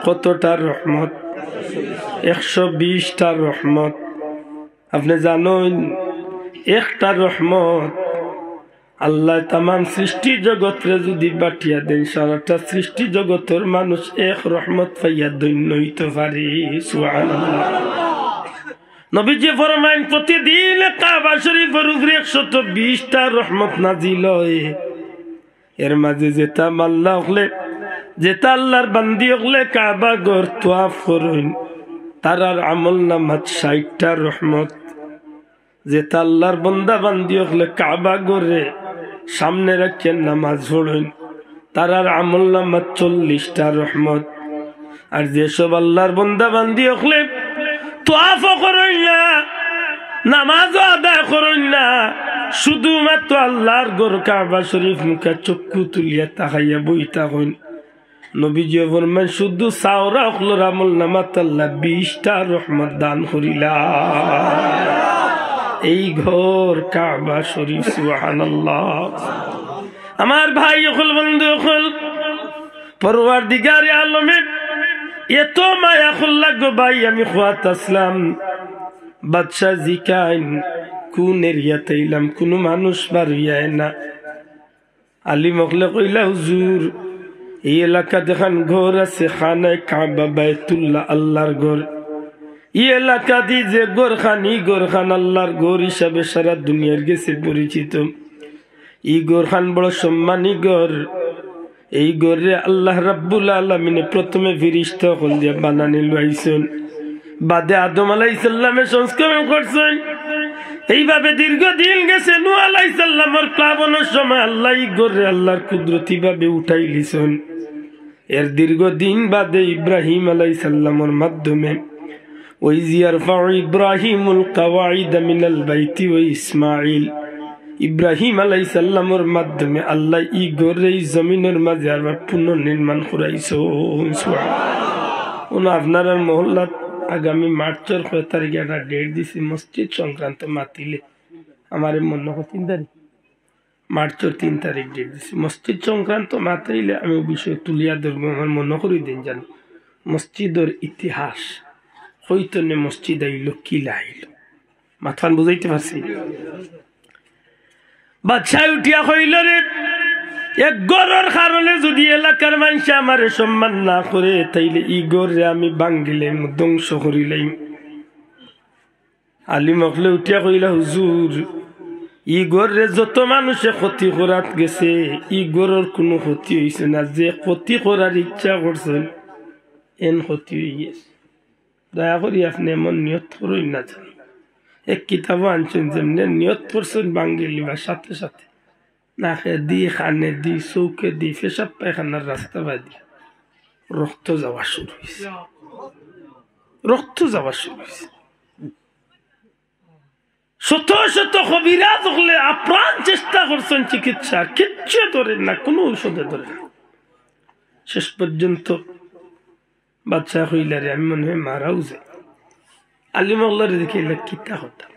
কতটা রহমত? 120টা রহমত। আপনি জানেন একটা রহমত আল্লাহ তাম সৃষ্টি জগৎরে যদি বাটিয়া দেন, সারাটা সৃষ্টি জগতের মানুষ এক রহমত পাইয়া ধন্য হইতে পারে। সুবহানাল্লাহ। নবীজি ফরমাইন প্রতিদিন কাবা শরীফের উপরে 120টা রহমত নাজিল হয়। এর মাঝে যেটা আল্লাহ হলে, যেটা আল্লাহর বান্দি হলে কাবা ঘর তোয়াফ করেন, তারার আমল নামাত 60টা রহমত। যেটা আল্লাহর বন্দা বান্দি হলে কাবা ঘরে সামনে রাখেন নামাজ পড়েন, তারার আমল নামাত 40টা রহমত। আর যেসব আল্লাহর বন্দা বান্দি হলে তোয়াফ করেন না, নামাজও আদায় করেন না, শুধুমাত্র আল্লাহর ঘর কাবা শরীফ মুখে চক্ষু তুলিয়া তাকাইয়া বইতা হইন, নবীজি ফরমান শুধু সাওরা হলোর আমল নামাত আল্লাহ 20টা রহমত দান করিলা। এই ঘর কাবা শরীফ। সুবহানাল্লাহ। আমার ভাই হল, বন্ধু হল, পরওয়ারদিগারে আলমের এত মায়া খুল্লা গো ভাই, আমি খোয়াত আসলাম বাদশাহ জিকাইন কোন এরিয়াতে এলাম, কোনো মানুষ বাড়িয়ায় না। আলী মখলে কইলা হুজুর এই এলাকা দেখান ঘর আছে, খানায় কাবা বাইতুল্লাহ আল্লাহর ঘর। এই এলাকা দি যে ঘর খান, ই ঘর খান আল্লাহর ঘর হিসাবে সারা দুনিয়ার গেছে পরিচিত। ই ঘর খান বড় সম্মানী ঘর। এই ঘরে আল্লাহ রাব্বুল আলামিনে প্রথমে ফেরেশতা হল দিয়ে বানানি লইছেন, বাদে আদম আলাইহিস সালামের সংস্করণ করছেন। এইভাবে দীর্ঘদিন গেছে। নূহ আলাইহিস সালামের প্লাবনের সময় আল্লাহ এই ঘরে আল্লাহর কুদরতি ভাবে উঠাই লিছেন। এর দীর্ঘদিন বাদে ইব্রাহিম আলাইহিস সালামের মাধ্যমে ওই ইয়ারফাউ ইব্রাহিমুল কাওয়াইদ মিনাল বাইতি ওয়া ইসমাঈল, ইব্রাহিম আলাইহিস সালামের মাধ্যমে আল্লাহ ই ঘরে এই জমিনের মাঝে আবার পুনর্নির্মাণ করাইছো। সুবহানাল্লাহ। আপনার মহল্লাত আগামী মার্চের 6 তারিখে একটা ডেট দিছি মসজিদ সংক্রান্ত মাতিলে, আমার মনে হয় 3 তারিখ, মার্চের 3 তারিখ ডেট দিছি। মসজিদ সংক্রান্ত মাতাইলে আমি বিষয় তুলিয়া ধরবো। আমার মনে করি দিন জানো মসজিদের ইতিহাস, হইতো নে মসজিদ আইল কি লাইল, মাথান বুঝাইতে পারছি। বাদশাহ উঠিয়া কইল রে, এক গরের কারণে যদি এলাকার মানুষ আমার সম্মান না করে, তাইলে ই গরে আমি ভাঙ্গিলাম, ধ্বংস করিলাম। আলী মখলে উঠিয়া কইলা হুজুর ই গরে যত মানুষে ক্ষতি করাত গেছে, ই গরের কোনো ক্ষতি হয়েছে না, যে ক্ষতি করার ইচ্ছা করছেন এন ক্ষতি হয়ে গেছে। দয়া করি আপনি এমন নিয়ত করই না জান। এক কিতাবও আনছেন যেমনি নিয়ত করছেন ভাঙ্গি লিবার সাথে সাথে নাকে দি, কানে দি, চৌকে দি, পেশাব পায়খানার রাস্তা বাদি রক্ত যাওয়া শুরু হয়েছে, রক্ত যাওয়া শুরু হয়েছে। শত শত কবিরাজ হলে আপ্রাণ চেষ্টা করছেন চিকিৎসা, কিচ্ছু ধরে না, কোনো ঔষধে ধরে না। শেষ পর্যন্ত বাচ্চা হইলারে আমি মনে হয় মারাও যাই। আলিম আল্লাহরে দেখে কিতা হতাম।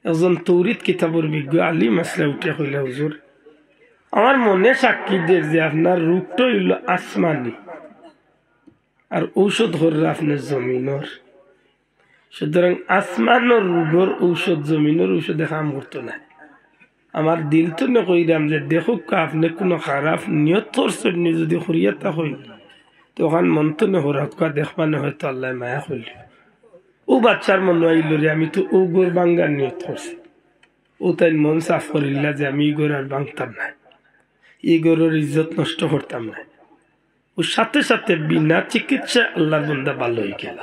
একজন তৌরিত কিতাবর বিজ্ঞ আলিম আসলে উঠে হইলা, হুজুর আমার মনে সাক্ষী দিয়ে যে আপনার রূপটা হইল আসমানি আর ঔষধ হল আপনার জমিনের, সুতরাং আসমানের রোগের ঔষধ জমিনের ঔষধে কাম করতো না। আমার দিল তো না কইরাম যে দেখুক আপনি কোনো খারাপ নিয়ত করছেন, যদি হরিয়াতা হইল তখন মন তো না হরাকা দেখবানে হয়তো আল্লাহ মায়া হইল। ও বাচ্চার মনে আইল রে আমি তো ও গোর বাঙ্গার নিয়ত করছি, ও তাই মন সাফ করিলা যে আমি এই গোর আর বাংতাম না, এই গোরের ইজ্জত নষ্ট করতাম না। ও সাথে সাথে বিনা চিকিৎসা আল্লাহর বান্দা ভালো হয়ে গেল।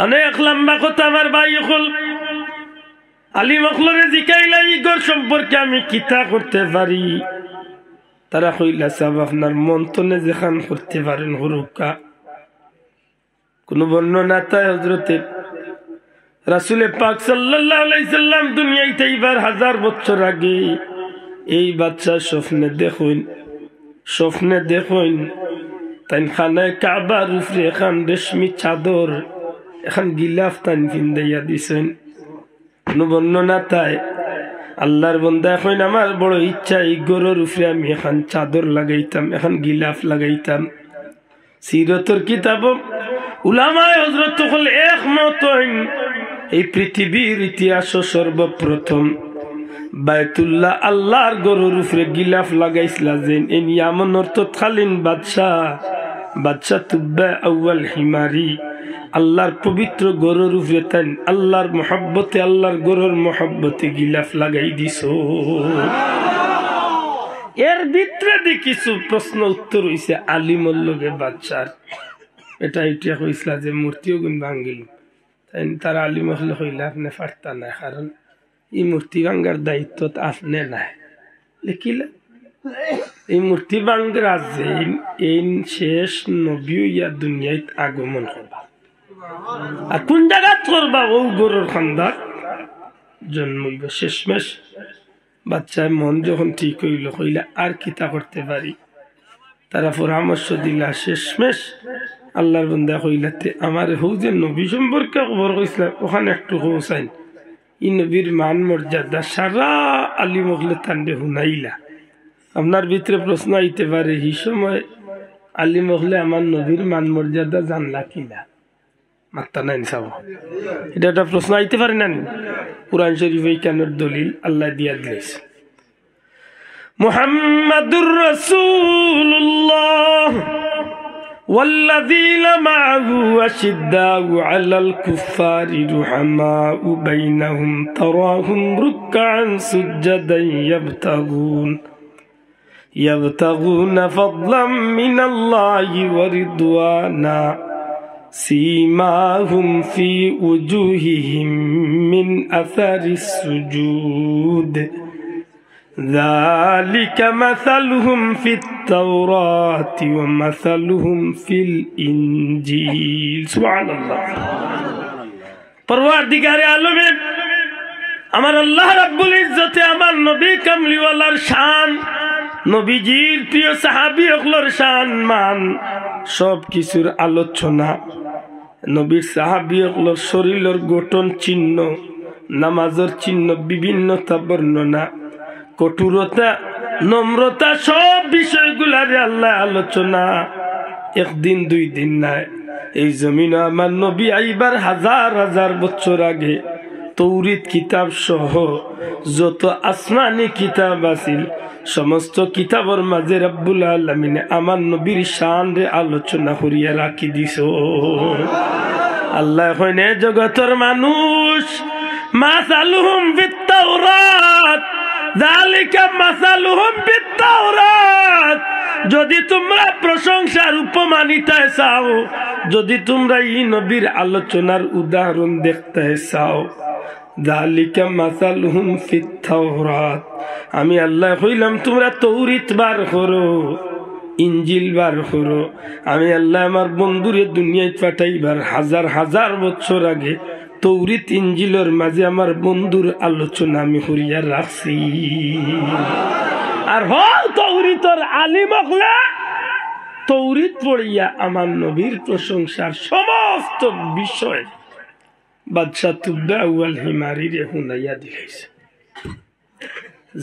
অনেক লম্বা কথা আমার ভাই হল আলিম অখলরে জিকাইলা এই গোর সম্পর্কে আমি কিতা করতে পারি। তারা কইলা সাহেব আপনার মন্তনে যেখান করতে পারেন হরুকা। কোন বর্ণনা তাই হযরতে রাসূল পাক সাল্লাল্লাহু আলাইহি সাল্লাম দুনিয়াতে এইবার 1000 বছর আগে এই বাচ্চা স্বপ্নে দেখুন তাই খানায় কাবার উপরে এখন রেশমি চাদর এখন গিলাফ তান ফিন্দাইয়া দিছেন। কোন বর্ণনা তাই আল্লাহর বান্দা এখন আমার বড় ইচ্ছা এই গরুর উপরে আমি এখন চাদর লাগাইতাম, এখন গিলাফ লাগাইতাম। সিরতর কিতাব উলামায়ে হযরত হল একমত এই পৃথিবীর ইতিহাস সর্বপ্রথম বাইতুল্লাহ আল্লাহর গরুর উপরে গিলাফ লাগাইছিলা যে এই নিয়ামন অর্থ খালিন বাদশা তুব্বা আউয়াল হিমারি আল্লাহর পবিত্র গরুর উপরে তাই আল্লাহর মহব্বতে আল্লাহর গরুর মহব্বতে গিলাফ লাগাই দিছ। এর ভিতরে কিছু প্রশ্ন উত্তর হইছে আলিমর লগে বাদশার। এটা কইসলা যে মূর্তিও গুণ ভাঙ্গিল, তাই তারা আলিম হলে হইলে আপনি পারতা না, কারণ এই মূর্তি ভাঙ্গার দায়িত্ব আপনি নাই লিখিলে। এই মূর্তি ভাঙ্গার আছে এই শেষ নবী ইয়া দুনিয়ায় আগমন করবা, আর কোন জায়গা করবা ও গরুর খান্দার জন্মইব। শেষমেশ বাচ্চার মন যখন ঠিক হইল হইলে আর কিতা করতে পারি, তারা পরামর্শ দিলা। শেষমেশ আল্লাহর বান্দা হইলাতে আমার হৌ যে নবী সম্পর্কে খবর কইছিল ওখানে একটু হৌসাইন ই নবীর মান মর্যাদা সারা আলী মহলে তান্ডে হুনাইলা। আপনার ভিতরে প্রশ্ন আইতে পারে এই সময় আলী মহলে আমার নবীর মান মর্যাদা জানলা কিনা, মাত্তা নাই চাব, এটা একটা প্রশ্ন আইতে পারে না। কুরআন শরীফ এই কানের দলিল আল্লাহ দিয়া দিয়েছে। মুহাম্মাদুর রাসূলুল্লাহ والذين معه أشداء على الكفار رحماء بينهم تراهم ركعا سجدا يبتغون فضلا من الله ورضوانا سيماهم في وجوههم من أثر السجود ذلك مثلهم في التوراة ومثلهم في الإنجيل سبحان الله। পরওয়ারদিগারে আলমের আমার আল্লাহ রাব্বুল ইজ্জতে আমার নবী কামলিওয়ালার শান, নবীজির প্রিয় সাহাবী হকলর শান মান সব কিছুর আলোচনা, নবীর সাহাবী হকলর শরীরের গঠন চিহ্ন, নামাজের চিহ্ন, বিভিন্নতা বর্ণনা, কঠোরতা, নম্রতা, সব বিষয়গুলারে আল্লাহ আলোচনা। একদিন দুই দিন নাই, এই জমিন আমার নবী আইবার 1000 বছর আগে তৌরিত কিতাব সহ যত আসমানি কিতাব আছিল সমস্ত কিতাবের মাঝে রব্বুল আলামিন আমার নবীর শান রে আলোচনা করিয়া রাখি দিছ। আল্লাহ কইনে জগতের মানুষ মাসালুহুম ফিত তাওরাত যালিকা মাসালুহুম ফিত তাওরাত, যদি তোমরা প্রশংসার উপমানিতে চাও, যদি তোমরা এই নবীর আলোচনার উদাহরণ দেখতে চাও, যালিকা মাসালুহুম ফিত তাওরাত, আমি আল্লাহ কইলাম তোমরা তৌরিত বার করো, ইঞ্জিল বার করো। আমি আল্লাহ আমার বন্ধুরে দুনিয়ায় পাঠাইবার হাজার হাজার বছর আগে তৌরিত ইঞ্জিলের মাঝে আমার বন্ধুর আলোচনা আমি করিয়া রাখছি। আর তৌরিতর আলিম হলে তৌরিত পড়িয়া আমার নবীর প্রশংসার সমস্ত বিষয় বাদশা তুব্বা আউয়াল হিমারিরে হুনাইয়া দিলাইছে।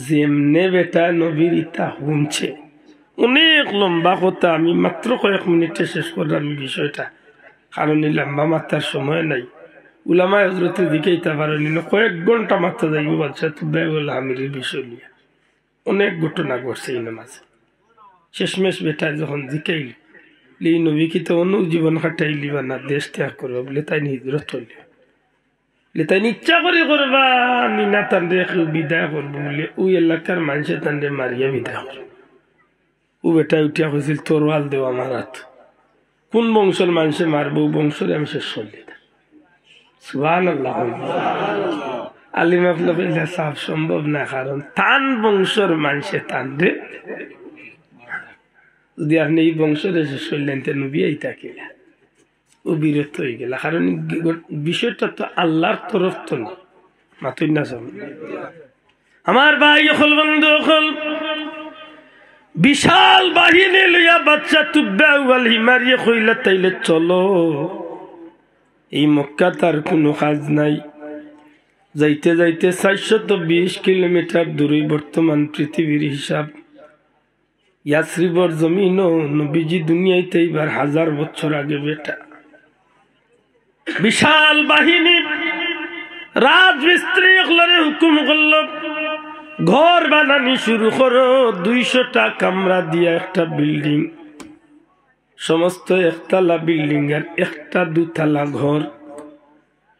যেমনে বেটা নবীর ইতা শুনছে, অনেক লম্বা কথা, আমি মাত্র কয়েক মিনিটে শেষ করলাম বিষয়টা, কারণ লম্বা মাত্রার সময় নাই। উলামা হজরতের দিকে ইতা পারেনি, কয়েক ঘন্টা মাত্র যাইব বাদশা তুব্বা আউয়াল হামিরের বিষয় নিয়ে। অনেক ঘটনা ঘটছে এই নামাজে। শেষমেশ বেটা যখন জিকাইল এই নবী কি তো অন্য জীবন কাটাইলি বা না দেশ ত্যাগ করবো বলে তাই হিজরত হইল, তাই ইচ্ছা করে করবা নিনা তান্ডে বিদায় করবো বলে ওই এলাকার মানুষে তান্ডে মারিয়া বিদায় করবো। ও বেটা উঠিয়া হয়েছিল তরোয়াল দেও আমার হাত, কোন বংশের মানুষে মারবো বংশরে আমি শেষ করলি। সুবহানাল্লাহ। আলিম আফলা সাফ সম্ভব না, কারণ তান বংশর মানুষে টান রে, যদি আপনি এই বংশরে শেষ করলেন তে নবী থাকে ও বিরত হয়ে গেল, কারণ বিষয়টা তো আল্লাহর তরফ তো না মাতুই না। আমার ভাই হল বন্ধু হল বিশাল বাহিনী লইয়া বাচ্চা তুব্বা আউয়াল হিমারিয়ে কইলা তাইলে চলো, এই মক্কা তার কোনো কাজ নাই। যাইতে যাইতে 420 কিলোমিটার দূরে বর্তমান পৃথিবীর হিসাব। ইয়াসরিবর জমিন নবীজি দুনিয়াতে এবার 1000 বছর আগে বেটা। বিশাল বাহিনী রাজমিস্ত্রি এগুলোরে হুকুম করল ঘর বানানি শুরু করো, 200টা কামরা দিয়া একটা বিল্ডিং, সমস্ত একতলা বিল্ডিং আর একটা দুতলা ঘর,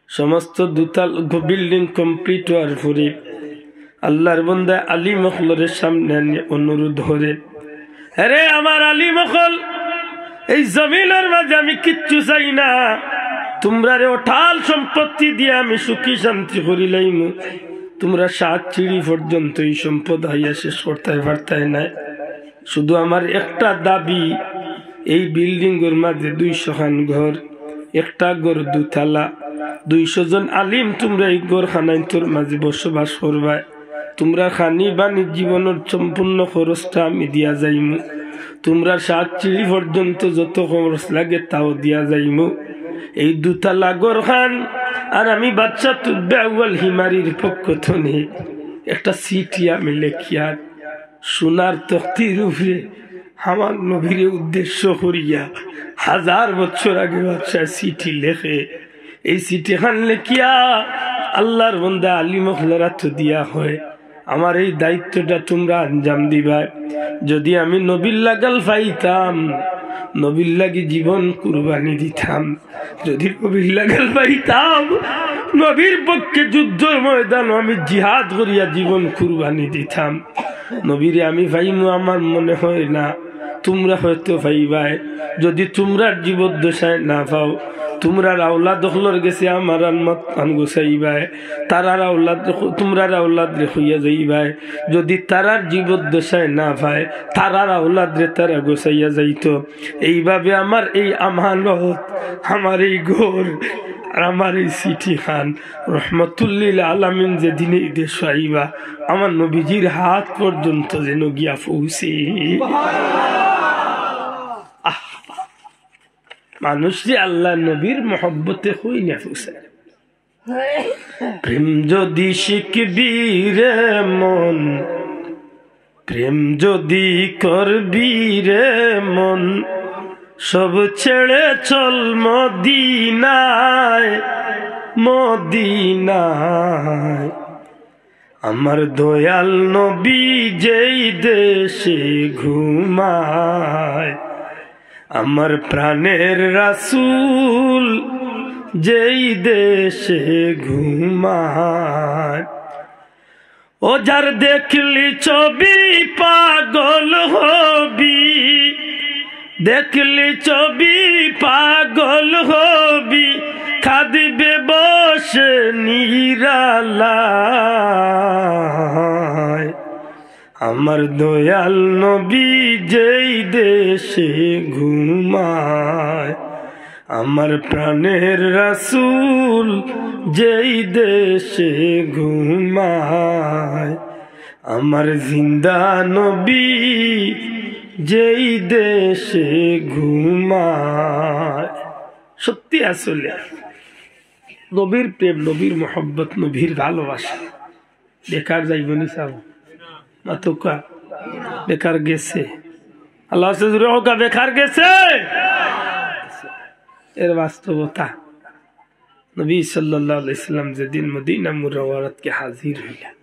সমস্ত দুতলা বিল্ডিং কমপ্লিট হওয়ার পরে আল্লাহর বান্দা আলী মখলরের সামনে অনুরোধ করে, আরে আমার আলী মখল, এই জমিনের মাঝে আমি কিচ্ছু চাই না, তোমরা রে অটাল সম্পত্তি দিয়ে আমি সুখী শান্তি করিলাম, তোমরা 7 চিড়ি পর্যন্ত এই সম্পদ হাইয়া শেষ করতে পারতাই না। শুধু আমার একটা দাবি, এই বিল্ডিং এর মাঝে 200 খান ঘর, একটা ঘর দুতলা, 200 জন আলিম তোমরা এই ঘর খানাই তোর মাঝে বসবাস করবা, তোমরা খানি বাণী জীবনের সম্পূর্ণ খরচটা আমি দিয়া যাইমু, তোমরা 7 চিড়ি পর্যন্ত যত খরচ লাগে তাও দিয়া যাইমু। এই দুতলা ঘর খান আর আমি বাচ্চা তুব্বা আউয়াল হিমারির পক্ষ থেকে একটা চিঠি আমি লেখিয়া সোনার তক্তির উপরে আমার নবীর উদ্দেশ্য করিয়া 1000 বছর আগে বাচ্চা চিঠি লেখে, এই চিঠি খান লেখিয়া আল্লাহর বান্দা আলী মখলরা তো দিয়া হয়, আমার এই দায়িত্বটা তোমরা আঞ্জাম দিবা। যদি আমি নবীর লাগাল পাইতাম, নবীর লাগি জীবন কুরবানি দিতাম, যদি নবীর লাগাল পাইতাম, নবীর পক্ষে যুদ্ধ ময়দান আমি জিহাদ করিয়া জীবন কুরবানি দিতাম। নবীরে আমি ভাইমু আমার মনে হয় না, তোমরা হয়তো ভাইবাই, যদি তোমরা জীবদ্দশায় না পাও, তোমরা আওলাদ দখলর গেছে আমার আনমত আন গোসাইবাই, তারার আওলাদ তোমরার আওলাদ রে হইয়া যাইবাই, যদি তারার জীবদ্দশায় না পায় তারার আওলাদ রে তারা গোসাইয়া যাইত। এইভাবে আমার এই আমানত, আমার এই ঘর আর আমার এই চিঠি খান রহমতুল্লিল আলামিন যে দিনে দেশ আইবা আমার নবীজির হাত পর্যন্ত যেন গিয়া পৌঁছে। মানুষ যে আল্লাহ নবীর মহব্বতে হই না পৌঁছে। প্রেম যদি শিখবি রে মন, প্রেম যদি করবি রে মন, সব ছেড়ে চল মদিনায় মদিনায়। আমার দয়াল নবী যেই দেশে ঘুমায়, আমার প্রাণের রাসূল যেই দেশে ঘুমায়, ও যার দেখলি ছবি পাগল হবি, দেখলি ছবি পাগল হবি, কাঁদিবে বস দেশে নিরালায় আমার দয়াল নবী যেই দেশে ঘুমায় আমার প্রাণের রাসূল যেই দেশে ঘুমায় আমার জিন্দা নবী যেই দেশে ঘুমায় সত্যি আসলে নবীর প্রেম নবীর মোহব্বত নবীর ভালোবাসা বেকার যাইবনি সাব মাতুকা বেকার গেছে আল্লাহ বেকার গেছে এর বাস্তবতা নবী সাল্লাল্লাহু আলাইহি সাল্লাম যেদিন মদিনা মুনাওয়ারাতকে হাজির হইলেন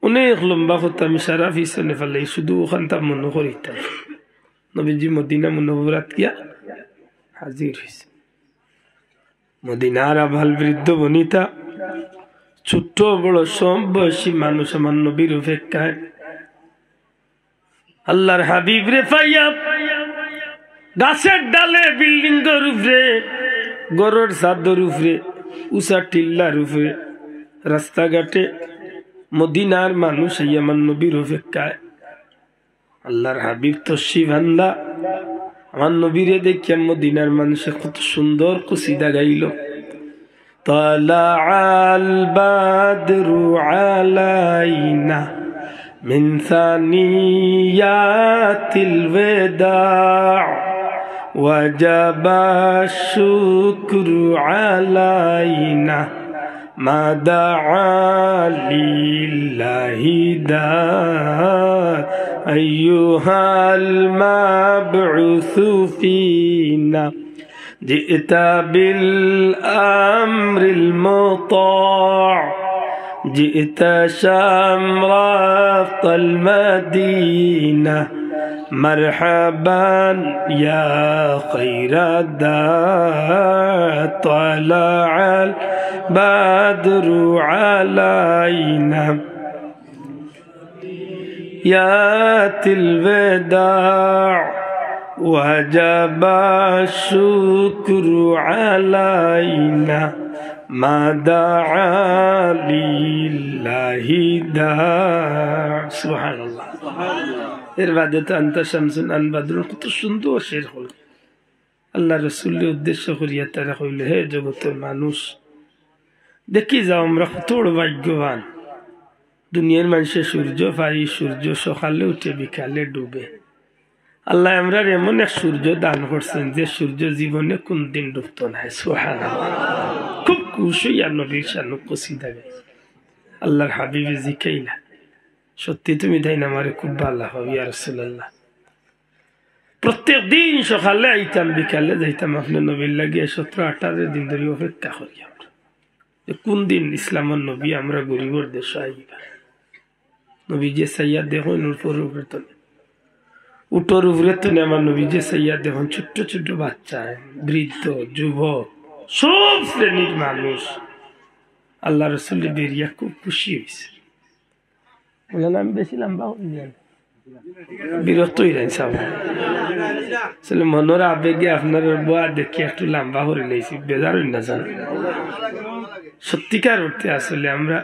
অনেক লম্বা কথা আমি সারা পিছনে ফেলে শুধু ওখানটা মনে করিতাম নবীজি মদিনা মুনাওয়ারাত গিয়া হাজির হয়েছে মদিনার আভাল বৃদ্ধ বনিতা ছোট বড় সব বয়সী মানুষ আমার নবীর অপেক্ষায় আল্লাহর হাবিব রে পাইয়া গাছের ডালে বিল্ডিং এর উপরে গরুর ছাদের উপরে উষা টিল্লার উপরে রাস্তাঘাটে মদিনার মানুষ এই আমার নবীর অপেক্ষায় আল্লাহর হাবিব তশরিফ আনলা আমার নবীরে দেখিয়া মদিনার মানুষে কত সুন্দর কসিদা গাইল তালাআল বাদরু আলাইনা মিন সানিয়াতিল ওয়াদা وجب الشكر علينا ما دعا لله داع أيها المبعوث فينا جئت بالأمر المطاع جئت شمرة المدينة مرحبا يا خير الداع طلع البدر علينا ياتي الوداع وجب الشكر علينا ما دعا لله داع سبحان الله এর বাদে তো আনতা শামসুন আন বাদরুন কত সুন্দর শের হল আল্লাহ রসুলের উদ্দেশ্য করিয়া তারা কইল হে জগতের মানুষ দেখি যাও আমরা কত ভাগ্যবান দুনিয়ার মানুষের সূর্য পাই সূর্য সকালে উঠে বিকালে ডুবে আল্লাহ আমরা এমন এক সূর্য দান করছেন যে সূর্য জীবনে কোন দিন ডুবতো না সুবহানাল্লাহ খুব খুশি আর নবীর শান কসিদা গাই আল্লাহর হাবিবে জিকাইলা সত্যি তুমি তাই না আমারে খুব ভালো হবে ইয়া রাসূলুল্লাহ প্রত্যেক দিন সকালে আইতাম বিকালে যাইতাম আপনার নবীর লাগিয়ে 17-18 দিন ধরে অপেক্ষা করি আমরা কোন দিন ইসলামের নবী আমরা গরিবর দেশ আইবা নবী যে সাইয়া দেখুন উপরে তো উটোর উপরে তো আমার নবী যে সাইয়া দেখুন ছোট্ট ছোট্ট বাচ্চা বৃদ্ধ যুবক সব শ্রেণীর মানুষ আল্লাহ রসুল বেরিয়া খুব খুশি হয়েছে বললেন আমি বেশি লম্বা বিরক্ত হয়ে যাই সব আসলে মনের আবেগে আপনার বয়া দেখি একটু লম্বা করে নিয়েছি বেজার না জান সত্যিকার অর্থে আসলে আমরা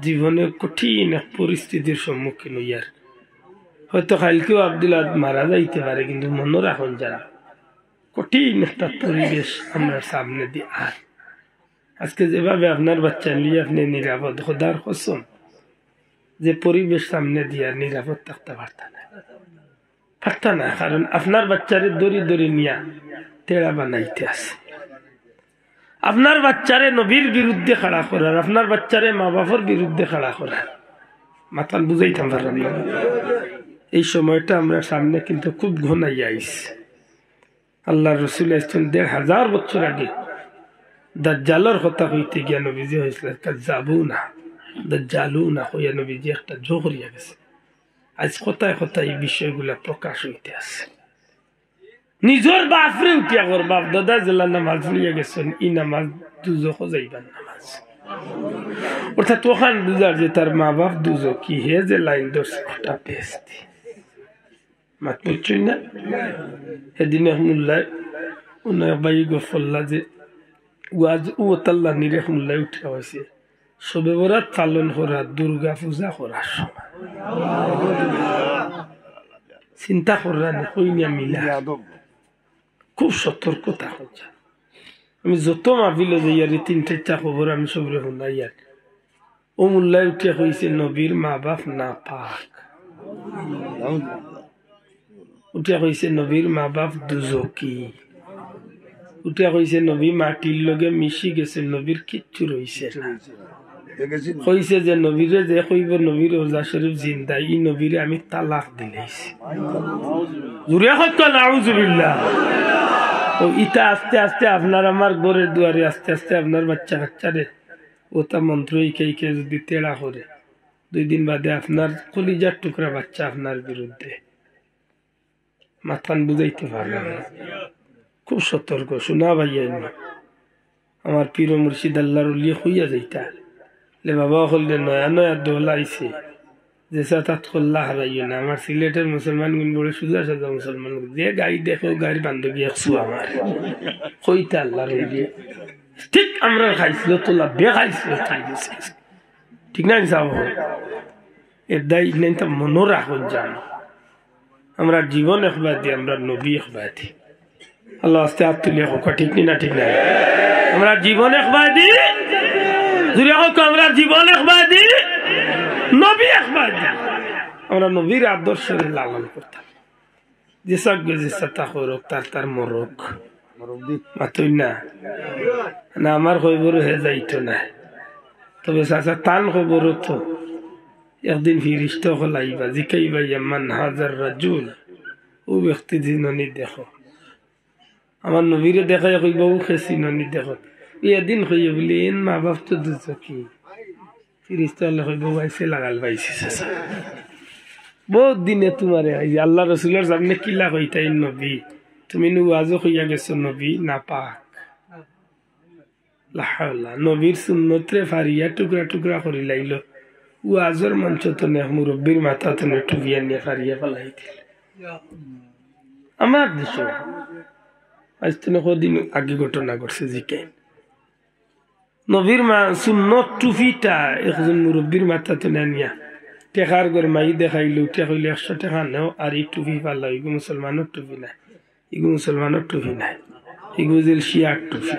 জীবনে কঠিন এক পরিস্থিতির সম্মুখীন হইয়ার হয়তো কালকেও আব্দুল্লাহ মারা যাইতে পারে কিন্তু মনে রাখুন যারা কঠিন একটা পরিবেশ আমরা সামনে দিয়ে আর আজকে যেভাবে আপনার বাচ্চা নিয়ে আপনি নিরাপদ খোদার কসম যে পরিবেশ সামনে দিয়ে নিরাপদ থাকতে পারত না কারণ আপনার বাচ্চারে দড়ি দড়ি নিয়া তেড়া বানাইতে আছে আপনার বাচ্চারে নবীর বিরুদ্ধে খাড়া করার আপনার বাচ্চারে মা বাবার বিরুদ্ধে খাড়া করার মাতাল বুঝাইতাম পারলাম না এই সময়টা আমরা সামনে কিন্তু খুব ঘনাই আইছে আল্লাহ রসুল আসছেন ১৫০০ বছর আগে দাজ্জালের কথা কইতে গিয়া নবীজি হয়েছিল কাজ্জাবুনা দাজ্জালুনা হইয়া নবীজি একটা যোগ করিয়া গেছে আজ কথায় কথায় এই বিষয়গুলা প্রকাশ হইতে আছে নিজের বাপরে উঠিয়া কর বাপ দাদা জেলা নামাজ পড়িয়া গেছেন ই নামাজ দুজখ যাইবার নামাজ অর্থাৎ ওখান বুঝার যে তার মা বাপ দুজখ কি হে যে লাইন ধরছে ওটা বেস্তি মাত বুঝছই না সেদিন মোল্লায় উন্নয় বাই গফল্লা যে ওয়াজ ও তাল্লা নিরেখমুল্লাহ উঠে হয়েছে সবে বরাত পালন করা দুর্গা পূজা করার সময় চিন্তা করা কইনিয়া মিলা খুব সতর্কতা হচ্ছে আমি যত মাহফিলে যাই আর 3-4টা খবর আমি সবরে শুনাই আর ও মুল্লাহ উঠে কইছে নবীর মা বাপ না পাক উঠে কইছে নবীর মা বাপ দুজকি উঠে কইছে নবী মাটির লগে মিশি গেছে নবীর কিচ্ছু রইছে না কইছে যে নবীরে যে কইব নবীর রোজা শরীফ জিন্দা ই নবীরে আমি তালাক দিলেছি জুরে হত নাউজুবিল্লাহ ও ইটা আস্তে আস্তে আপনার আমার ঘরের দুয়ারে আস্তে আস্তে আপনার বাচ্চা কাচ্চারে ওটা মন্ত্র ইকে যদি তেড়া করে 2 দিন বাদে আপনার কলিজার টুকরা বাচ্চা আপনার বিরুদ্ধে মাথান বুঝাইতে পারবেন না খুব সতর্ক শোনা ভাইয়া আমার পীর মুর্শিদ আল্লাহর উলিয়ে হইয়া যাইতা লে বাবা হলে নয়া নয়া দোলা আইছে যে সাতাত কল্লা হারাইও না আমার সিলেটের মুসলমান গুণ বলে সুজা সাজা মুসলমান যে গাড়ি দেখো গাড়ির বান্ধবী একশো আমার কইতা আল্লাহর উলিয়ে ঠিক আমরা খাইছিল তোলা বে খাইছিল খাই গেছে ঠিক না হিসাব এর দায়ী নেই তা মনো রাখুন জানো আমরা জীবন একবার দিই আমরা নবী একবার দিই আল্লাহ আস্তে হাত তুলে হোক ঠিক না ঠিক না আমরা জীবন একবার দিই জুড়ে হোক আমরা জীবন একবার দিই নবী একবার দিই আমরা নবীর আদর্শের লালন করতাম যে সজ্ঞ যে সাতা করুক তার মরক মাতুই না না আমার খবর হয়ে যাইতো না তবে চাচা টান খবর তো একদিন ফিরিস্ত হলাইবা জিকাইবা মান হাজার রাজুল ও ব্যক্তি দিননি দেখো আমার নবীরে দেখাই কইব ও খেসি ননি দেখো এদিন কইব বলি এন মা বাপ তো দুচকি ফিরিস্ত হলে কইব আইসে লাগাল পাইছে চাচা বহুত দিনে তোমারে আল্লাহ রসুলের সামনে কিলা কইতাই নবী তুমি নু আজও কইয়া গেছো নবী না পাক লাহাওলা নবীর সুন্নতরে ফারিয়া টুকরা টুকরা করে লাইল ও আজর মঞ্চ তো নে মুরব্বীর মাথা তো নে টুবিয়া নিয়ে ফারিয়া ফেলাই দিল আমার দেশ আজ তো কদিন আগে ঘটনা ঘটছে জিকে নবীর মা সুন্নত টুফিটা একজন মুরব্বীর মাথা তো নিয়া টেকার ঘর মাই দেখাইল উঠে কইলে 100 টাকা নেও আর এই টুপি পাল্লা এগুলো মুসলমানের টুপি নাই এগুলো মুসলমানের টুপি নাই এগুলো যে শিয়ার টুপি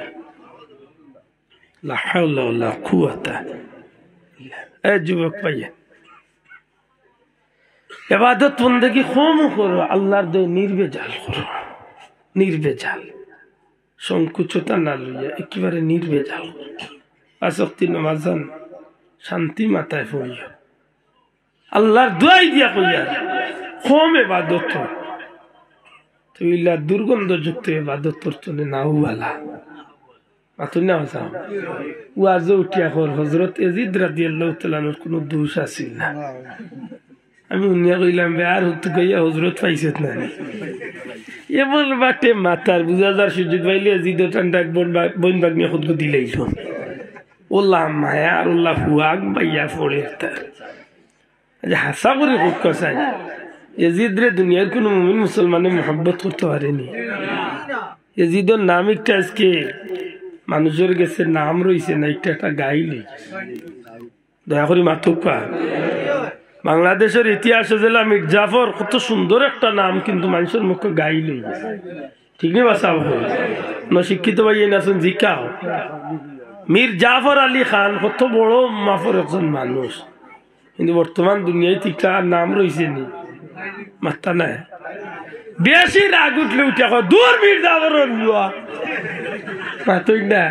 লা হাওলা ওয়ালা কুওয়াতা এ যুবক ভাইয়া ইবাদত বندگی কম করো আল্লাহর দয় নির্ভেজাল করো নির্ভেজাল সংকুচতা না লইয়া একেবারে নির্ভেজাল করো 5 ওয়াক্ত নামাজ শান্তি মাথায় পড়িও আল্লাহর দোয়াই দিয়া কইয়া কম ইবাদত তুইলা দুর্গন্ধযুক্ত ইবাদত করছনে নাও বালা মাতুন না হসা ওয়াজ উঠিয়া কর হযরত ইয়াজিদ রাদিয়াল্লাহু তাআলা এর কোনো দোষ আছিল না আমি উনিয়া কইলাম আর হতে গিয়া হযরত পাইছত না এমন বাটে মাথার বুঝাদার সুযোগ পাইলে ইয়াজিদ ঠান্ডা বন বাগনি খুদ দিলাইলো ওল্লাহ মায়া আর আল্লাহ হুয়াক বাইয়া পড়ে তার আচ্ছা হাসা করে হুক কসাই ইয়াজিদ রে দুনিয়ার কোনো মুমিন মুসলমানে মহব্বত করতে পারেনি ইয়াজিদের নাম একটা আজকে মানুষের কাছে নাম রয়েছে না একটা গাইলি দয়া করে মাতুকা বাংলাদেশের ইতিহাসে জেলা মির্জাফর কত সুন্দর একটা নাম কিন্তু মানুষের মুখে গাইলি ঠিক নেই বাসাও শিক্ষিত ভাই নাচুন জিকাও মীর জাফর আলী খান কত বড় মাফর একজন মানুষ কিন্তু বর্তমান দুনিয়ায় টিকা নাম রয়েছে নি মাত্তা নাই বেশি রাগ উঠলে উঠে দূর মীর জাফর মাতুই না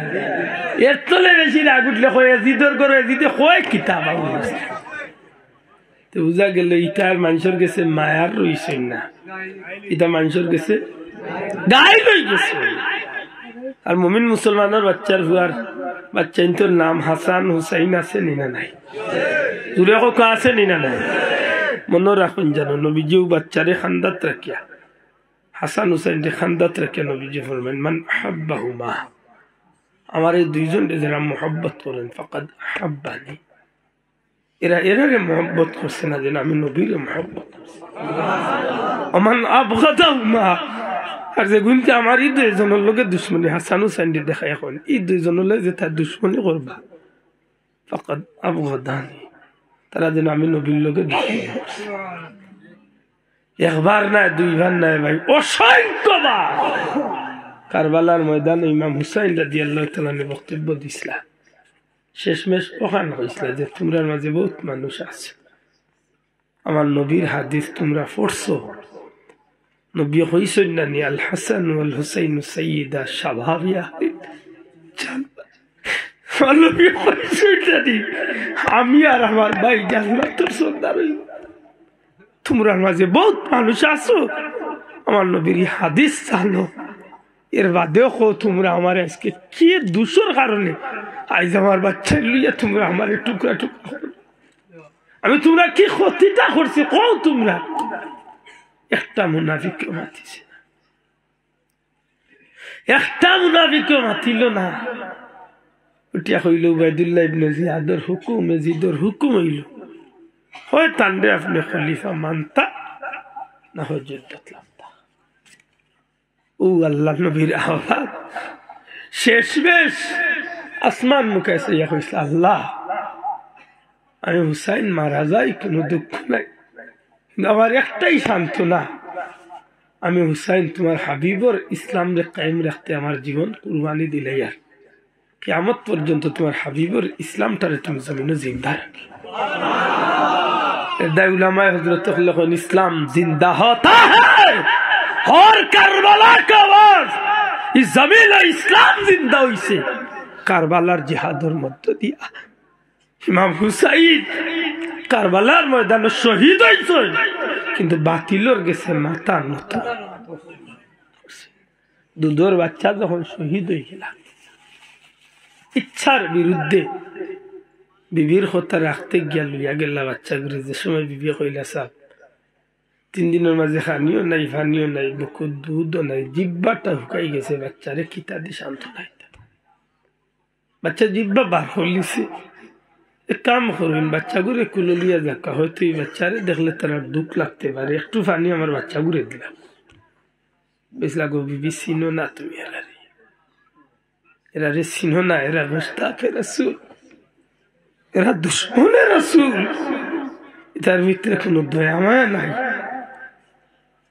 এর তলে বেশি রাগ উঠলে এজিদর করে এজিদে কয় কিতাব তো বুঝা গেল ইটার মানুষের গেছে মায়ার রইছে না এটা মানুষের গেছে গাই লই গেছে আর মুমিন মুসলমানের বাচ্চার হুয়ার বাচ্চা তোর নাম হাসান হুসাইন আছে নিনা নাই দূরে কোক আছে নিনা নাই মনে রাখুন জানো নবীজিও বাচ্চারে খান্দাত রাখিয়া হাসান হুসাইন রে খান্দাত রাখিয়া নবীজি ফরমান মান আহাব্বাহুমা আমার এই দুইজন যারা মোহাব্বত করেন ফাকাদ আহাব্বানি এরারে মোহাব্বত করছে না যেন আমি নবীরে মোহাব্বত করছি ওমান আবগাদাহুমা আর যে গুনতে আমার এই দুইজনের লোকে দুশ্মনী হাসান হুসাইন দেখা এখন এই দুইজনের লোক যে তার দুশ্মনী করবা ফাকাদ আবগাদানি তারা যেন আমি নবীর লোকে দুশ্মনী একবার না দুইবার নাই ভাই অসংখ্যবার কারবালার ময়দানে ইমাম হুসাইন রাদিয়াল্লাহু তাআলা বক্তব্য দিছিলেন শেষমেশ ওখান হয়েছিল যে তোমরা মাঝে বহুত মানুষ আছে আমার নবীর হাদিস তোমরা পড়ছো নবী হইছেন না নি আল হাসান ওয়াল হুসাইন সাইয়্যিদা শাবাবিয়া নবী হইছেন না নি আমি আর আমার ভাই জান্নাতের সর্দার হই তোমরা মাঝে বহুত মানুষ আছো আমার নবীর হাদিস জানো এর বাদেও কো তোমরা আমার আজকে কি দোষের কারণে আজ আমার বাচ্চা লইয়া তোমরা আমার টুকরা টুকরা আমি তোমরা কি ক্ষতিটা করছি কও তোমরা একটা মুনাফিককে মাতিছে একটা মুনাফিককে মাতিল না উঠিয়া কইল উবাইদুল্লাহ ইবনে জিয়াদের হুকুম এজিদের হুকুম হইল হয় তান্ডে আপনি খলিফা মানতা না হয় যুদ্ধত লামতা ও আল্লাহ নবীর আওলাদ শেষমেশ আসমান মুখে এসে কইছে আল্লাহ আমি হুসাইন মারা যাই কোনো দুঃখ নাই আমার একটাই সান্ত্বনা আমি হুসাইন তোমার হাবিবর ইসলাম রে কায়েম রাখতে আমার জীবন কুরবানি দিলে আর কিয়ামত পর্যন্ত তোমার হাবিবর ইসলামটারে তুমি জমিনে জিন্দা রাখি দাই উলামায়ে হযরত যখন ইসলাম জিন্দা होता है और কারবালা का आवाज इस जमीन इस्लाम जिंदा হইছে কারবালার জিহাদের মধ্য দিয়া ইমাম হুসাইন কারবালার ময়দানে শহীদ হইছেন কিন্তু বাতিলর গেছে মাথা নত দুধর বাচ্চা যখন শহীদ হয়ে গেল ইচ্ছার বিরুদ্ধে বিবির কথা রাখতে গিয়া লইয়া গেল বাচ্চাগুলো যে সময় বিবি কইলা সাহেব 3 দিনের মাঝে খানিও নাই ফানিও নাই বুকুর দুধও নাই জিব্বাটা হুকাই গেছে বাচ্চারে কিতা দি শান্ত নাই বাচ্চা জিব্বা বার হলিছে এক কাম করবেন বাচ্চাগুলো কুলে লিয়া যাকা হয়তো এই বাচ্চারে দেখলে তারা দুঃখ লাগতে পারে একটু পানি আমার বাচ্চাগুলো দিলাম বেশ লাগো বিবি চিনো না তুমি এরা রে চিনো না এরা মুস্তাফে রাসূল এরা দুশ্মনে রাসূল এটার ভিতরে কোনো দয়া মায়া নাই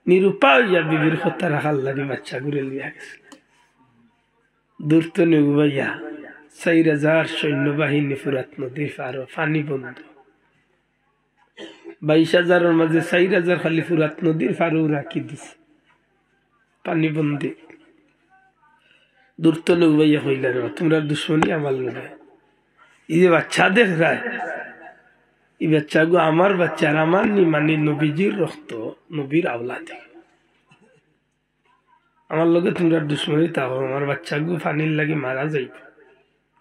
নিরুপায় বিবির কথা রাখার লাগে বাচ্চাগুলো লিয়া গেছে দূর তো নেউবাইয়া 4000 সৈন্যবাহিনী ফুরাত নদীর পার পানি বন্ধ 22000 মাঝে 4000 খালি ফুরাত নদীর পার রাখি দিছে পানি বন্ধে দূর তো নেউবাইয়া কইলা রে তোমরা দুশমনী আমার লগে এই যে বাচ্চা দেখ রায় এই বাচ্চাগো আমার বাচ্চা আর আমার নি মানে নবীজির রক্ত নবীর আওলাদ আমার লগে তোমরা দুশমনী তাও আমার বাচ্চাগো পানির লাগি মারা যাইবে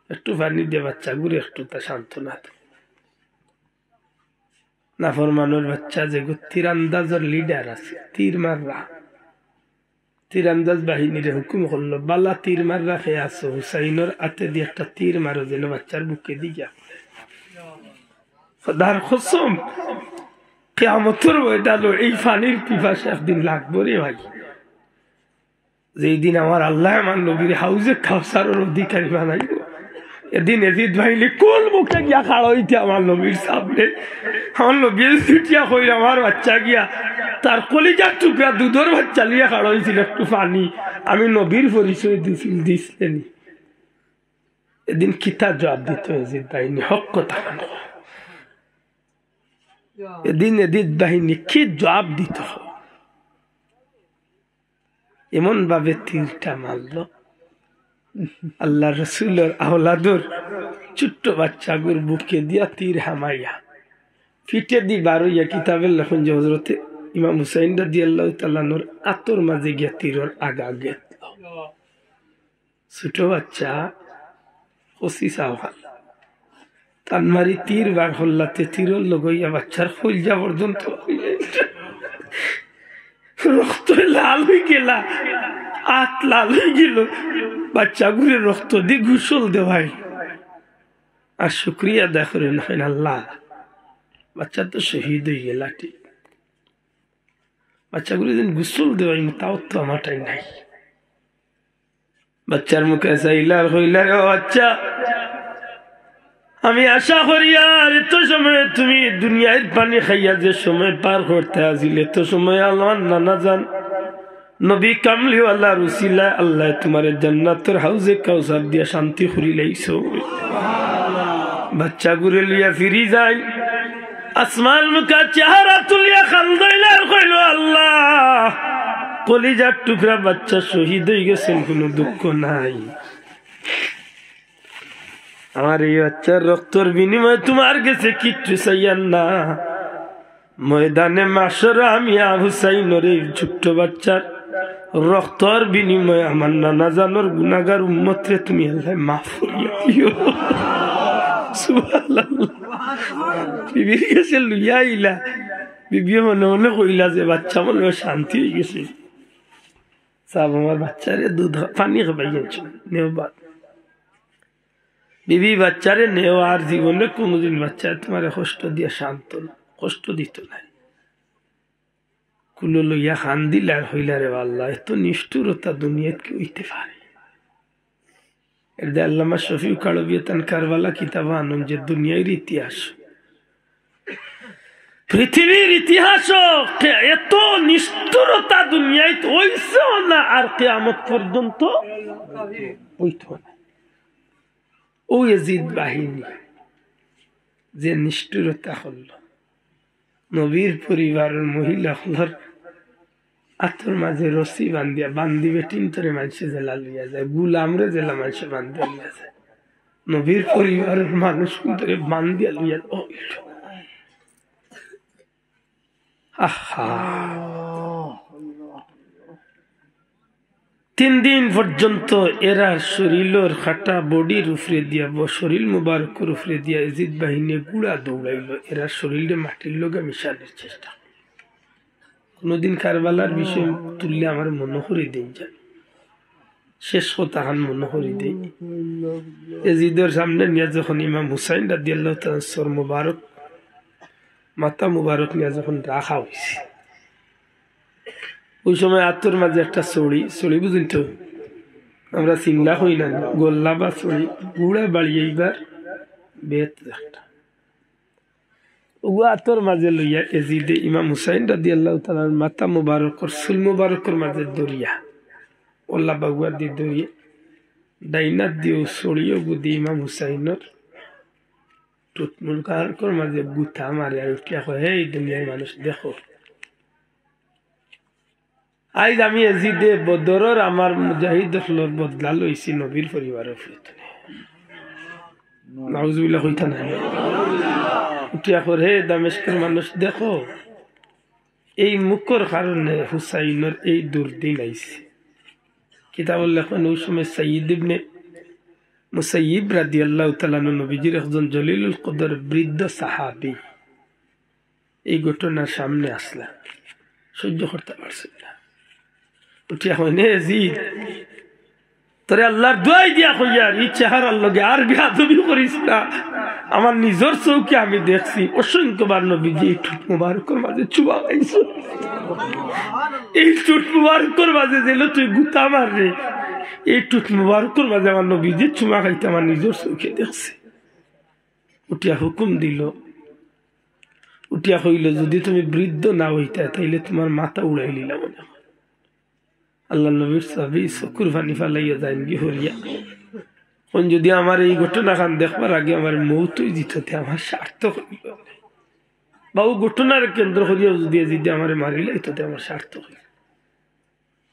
একটু পানি দিয়ে বাচ্চাগুলো একটু তা সান্ত্বনা নাফরমানের বাচ্চা যে তীরান্দাজের লিডার আছে তীর মাররা তীরান্দাজ বাহিনীর হুকুম করলো বালা তীর মাররা খেয়ে আসো হুসাইনের হাতে দিয়ে একটা তীর মারো যেন বাচ্চার বুকে দিয়া খোদার কসম কিয়ামতের ময়দানে এই পানির পিপাসা একদিন লাগবে রে ভাই যেই দিন আমার আল্লাহ আমার নবীর হাউজে কাউসারের অধিকারী বানাইব এদিন এজিদ ভাইলে কোন মুখে গিয়া খাড়া হইতে আমার নবীর সামনে আমার নবীর ছুটিয়া কইল আমার বাচ্চা গিয়া তার কলিজার টুকরা দুধের বাচ্চা লিয়া খাড়া হয়েছিল একটু পানি আমি নবীর পরিচয় দিছিলেন এদিন কিতা জবাব দিত এজিদ বাহিনী হক কথা এদিন এজিদ বাহিনী কি জবাব দিত এমন ভাবে তীরটা মারল আল্লাহ রসুলের আওলাদর ছোট্ট বাচ্চাগুর বুকে দিয়া তীর হামাইয়া ফিটে দি বারইয়া কিতাবের লেখন যে হজরতে ইমাম হুসাইন রাদিয়াল্লাহু তাআলা নূর আতর মাঝে গিয়া তীরের আগা গেল ছোট বাচ্চা হসি সাওয়াল তান মারি তীর বার হল্লাতে তীরের লগইয়া বাচ্চার কলজা পর্যন্ত রক্ত লাল হয়ে গেলা আত লাল হয়ে গেল বাচ্চাগুলো রক্ত দিয়ে গোসল দেওয়াই আর শুক্রিয়া আদায় করেন আল্লাহ বাচ্চা তো শহীদ হয়ে গেল ঠিক বাচ্চাগুলো যেন গোসল দেওয়াই তাও তো আমারটাই নাই। বাচ্চার মুখে চাইলার হইলার ও বাচ্চা, আমি আশা করি আর এত সময় তুমি দুনিয়ার পানি খাইয়া যে সময় পার করতে আসিলে এত সময় আল্লাহ নানা জান নবী কামলিওয়ালা রুসিলা আল্লাহ তোমার জান্নাতের হাউজে কাউসার দিয়া শান্তি করি লাইছো। বাচ্চা ঘুরে লিয়া ফিরি যায়, আসমান মুখা চেহারা তুলিয়া খান্দাইলার কইল আল্লাহ কলিজার টুকরা বাচ্চা শহীদ হয়ে গেছেন, কোনো দুঃখ নাই। আমার এই বাচ্চার রক্তর বিনিময়ে তোমার গেছে কিচ্ছু চাইয়ান না। ময়দানে মাসর আমি হুসাইনের এই ছোট্ট বাচ্চার রক্তর বিনিময়ে আমার নানা জানোর গুনাহগার উম্মতরে তুমি আল্লাহ মাফ করিয়া দিও। সুবহানাল্লাহ। বিবির কাছে লইয়া আইলা, বিবি মনে মনে কইলা যে বাচ্চা মনে শান্তি হয়ে গেছে। সাব আমার বাচ্চারে দুধ পানি খাবাইয়াছ নেওবাদ। বিবি বাচ্চারে নেও আর জীবনে কোনোদিন বাচ্চা তোমার কষ্ট দিয়া শান্ত কষ্ট দিত না। কুলো লইয়া খান দিলার হইলা রে আল্লাহ, এত নিষ্ঠুরতা দুনিয়াত কি হইতে পারে? এর যে আল্লামা শফিউ কালবি তান কারবালা কিতাব আনুন যে দুনিয়ার ইতিহাস, পৃথিবীর ইতিহাস এত নিষ্ঠুরতা দুনিয়ায় হইছে না আর কিয়ামত পর্যন্ত হইতো না। ও ইয়াজিদ বাহিনী যে নিষ্ঠুরতা হল, নবীর পরিবারের মহিলা হলার আতর মাঝে রশি বান্ধিয়া বান্ধিবে টিনতরে মানুষে জেলা লইয়া যায়, গুলামরে জেলা মানুষে বান্ধিয়া লইয়া যায়। নবীর পরিবারের মানুষ ধরে বান্ধিয়া লইয়া আহা 3 দিন পর্যন্ত এরা শরীরের খাটা বডির উপরে দিয়া শরীর মুবারকের উপরে দিয়া ইয়াজিদ বাহিনী গুড়া দৌড়াইল। এরা শরীরে মাটির লগে মিশানোর চেষ্টা। কোনদিন কারবালার বিষয় তুললে আমার মনে করি দিন যায়, শেষ কথা মনে করি দিই। ইয়াজিদের সামনে নিয়ে যখন ইমাম হুসাইন রাদিয়াল্লাহু তাআলা সর মুবারক মাথা মুবারক নিয়ে যখন রাখা হয়েছে, ওই সময় আত্মর মাঝে একটা ছড়ি বুঝিন তো, আমরা চিংলা হই না, গোল্লা বা ছড়ি গুড়া বাড়িয়ে এইবার বেত একটা আতর মাঝে লইয়া ইয়াজিদে ইমাম হুসাইন রাদিয়াল্লাহু তাআলার মাথা মুবারকর চুল মুবারকর মাঝে দরিয়া ওল্লা বাগুয়া দিয়ে দরিয়ে ডাইনাত দিয়ে ছড়িয়ে গুদি ইমাম হুসাইনের টুটমুলকার মাঝে গুথা মারে আর উঠিয়া কয়, হে দুনিয়ার মানুষ দেখো, আজ আমি ইয়াজিদে বদরের আমার মুজাহিদ হলর বদলা লইছি নবীর পরিবারের উপরে। নাউজুবিল্লাহ কইতা না, উঠিয়া কর হে দামেস্কের মানুষ দেখো, এই মুখর কারণে হুসাইনের এই দুর্দিন আইছে। কিতাবুল লেখন ওই সময় সাইয়্যিদ ইবনে মুসাইয়্যিব রাদিয়াল্লাহু তাআলা নবীজির একজন জলিলুল কদর বৃদ্ধ সাহাবী এই ঘটনার সামনে আসলা, সহ্য করতে পারছে না। উঠিয়া হইনে ইয়াজিদ তোরে আল্লাহর দোয়াই দিয়া কইয়ার এই চেহারার লগে আর বেয়াদবি করিস না। আমার নিজের চৌকে আমি দেখছি অসংখ্যবার নবীজি এই ঠোঁট মুবারকের মাঝে চুবা খাইছো, এই ঠোঁট মুবারকের মাঝে দিল তুই গুতা মার রে, এই ঠোঁট মুবারকের মাঝে আমার নবীজি চুমা খাইতে আমার নিজের চৌকে দেখছে। উঠিয়া হুকুম দিল, উঠিয়া হইল যদি তুমি বৃদ্ধ না হইতা তাইলে তোমার মাথা উড়াই নিলাম। আল্লাহ নবীর সাহাবী চকুর পানি ফালাইয়া যাইন কি হরিয়া কোন যদি আমার এই ঘটনা খান দেখবার আগে আমার মৌতই জিততে আমার সার্থক হইল, বাবু ঘটনার কেন্দ্র করিয়া যদি যদি আমার মারিলে এটাতে আমার সার্থক হইল।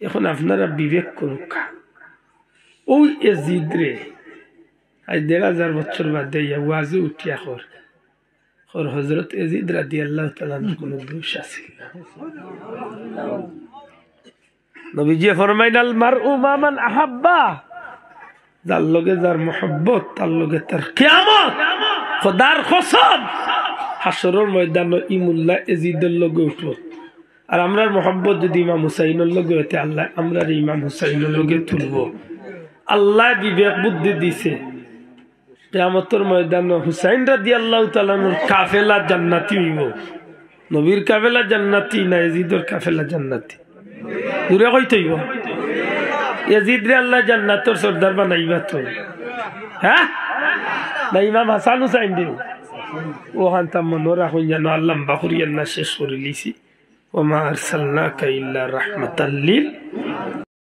এখন আপনারা বিবেক করুক, ওই ইয়াজিদ রে আজ 1000 বছর বাদে ওয়াজে উঠিয়া কর হযরত ইয়াজিদ রাদিয়াল্লাহু তাআলা কোনো দোষ আছে? নবীজি ফরমাইন আল মারউ মা মান আহাব্বা, যার লগে যার মুহাব্বত তার লগে তার কিয়ামত। খোদার কসম হাসরের ময়দানে ইমুল্লাহ ইয়াজিদের লগে উঠব, আর আমরার মুহাব্বত যদি ইমাম হুসাইনের লগে হইতে আল্লাহ আমরার ইমাম হুসাইনের লগে তুলব। আল্লাহ বিবেক বুদ্ধি দিছে, কিয়ামতের ময়দানে হুসাইন রাদিয়াল্লাহু তাআলার কাফেলা জান্নাতি হইব, নবীর কাফেলা জান্নাতি না ইয়াজিদর কাফেলা জান্নাতি দূরে কইতেইব ইয়াজিদ রে আল্লাহ জান্নাতর সর্দার বানাইবা তো হ্যাঁ না ইমাম হাসান হুসাইন দিও ও হান্তাম মনোরা হই জানো আল্লাহ বাকুরিয়ান না শেষ করে লিছি ওয়া মা আরসালনাকা ইল্লা রাহমাতাল লিল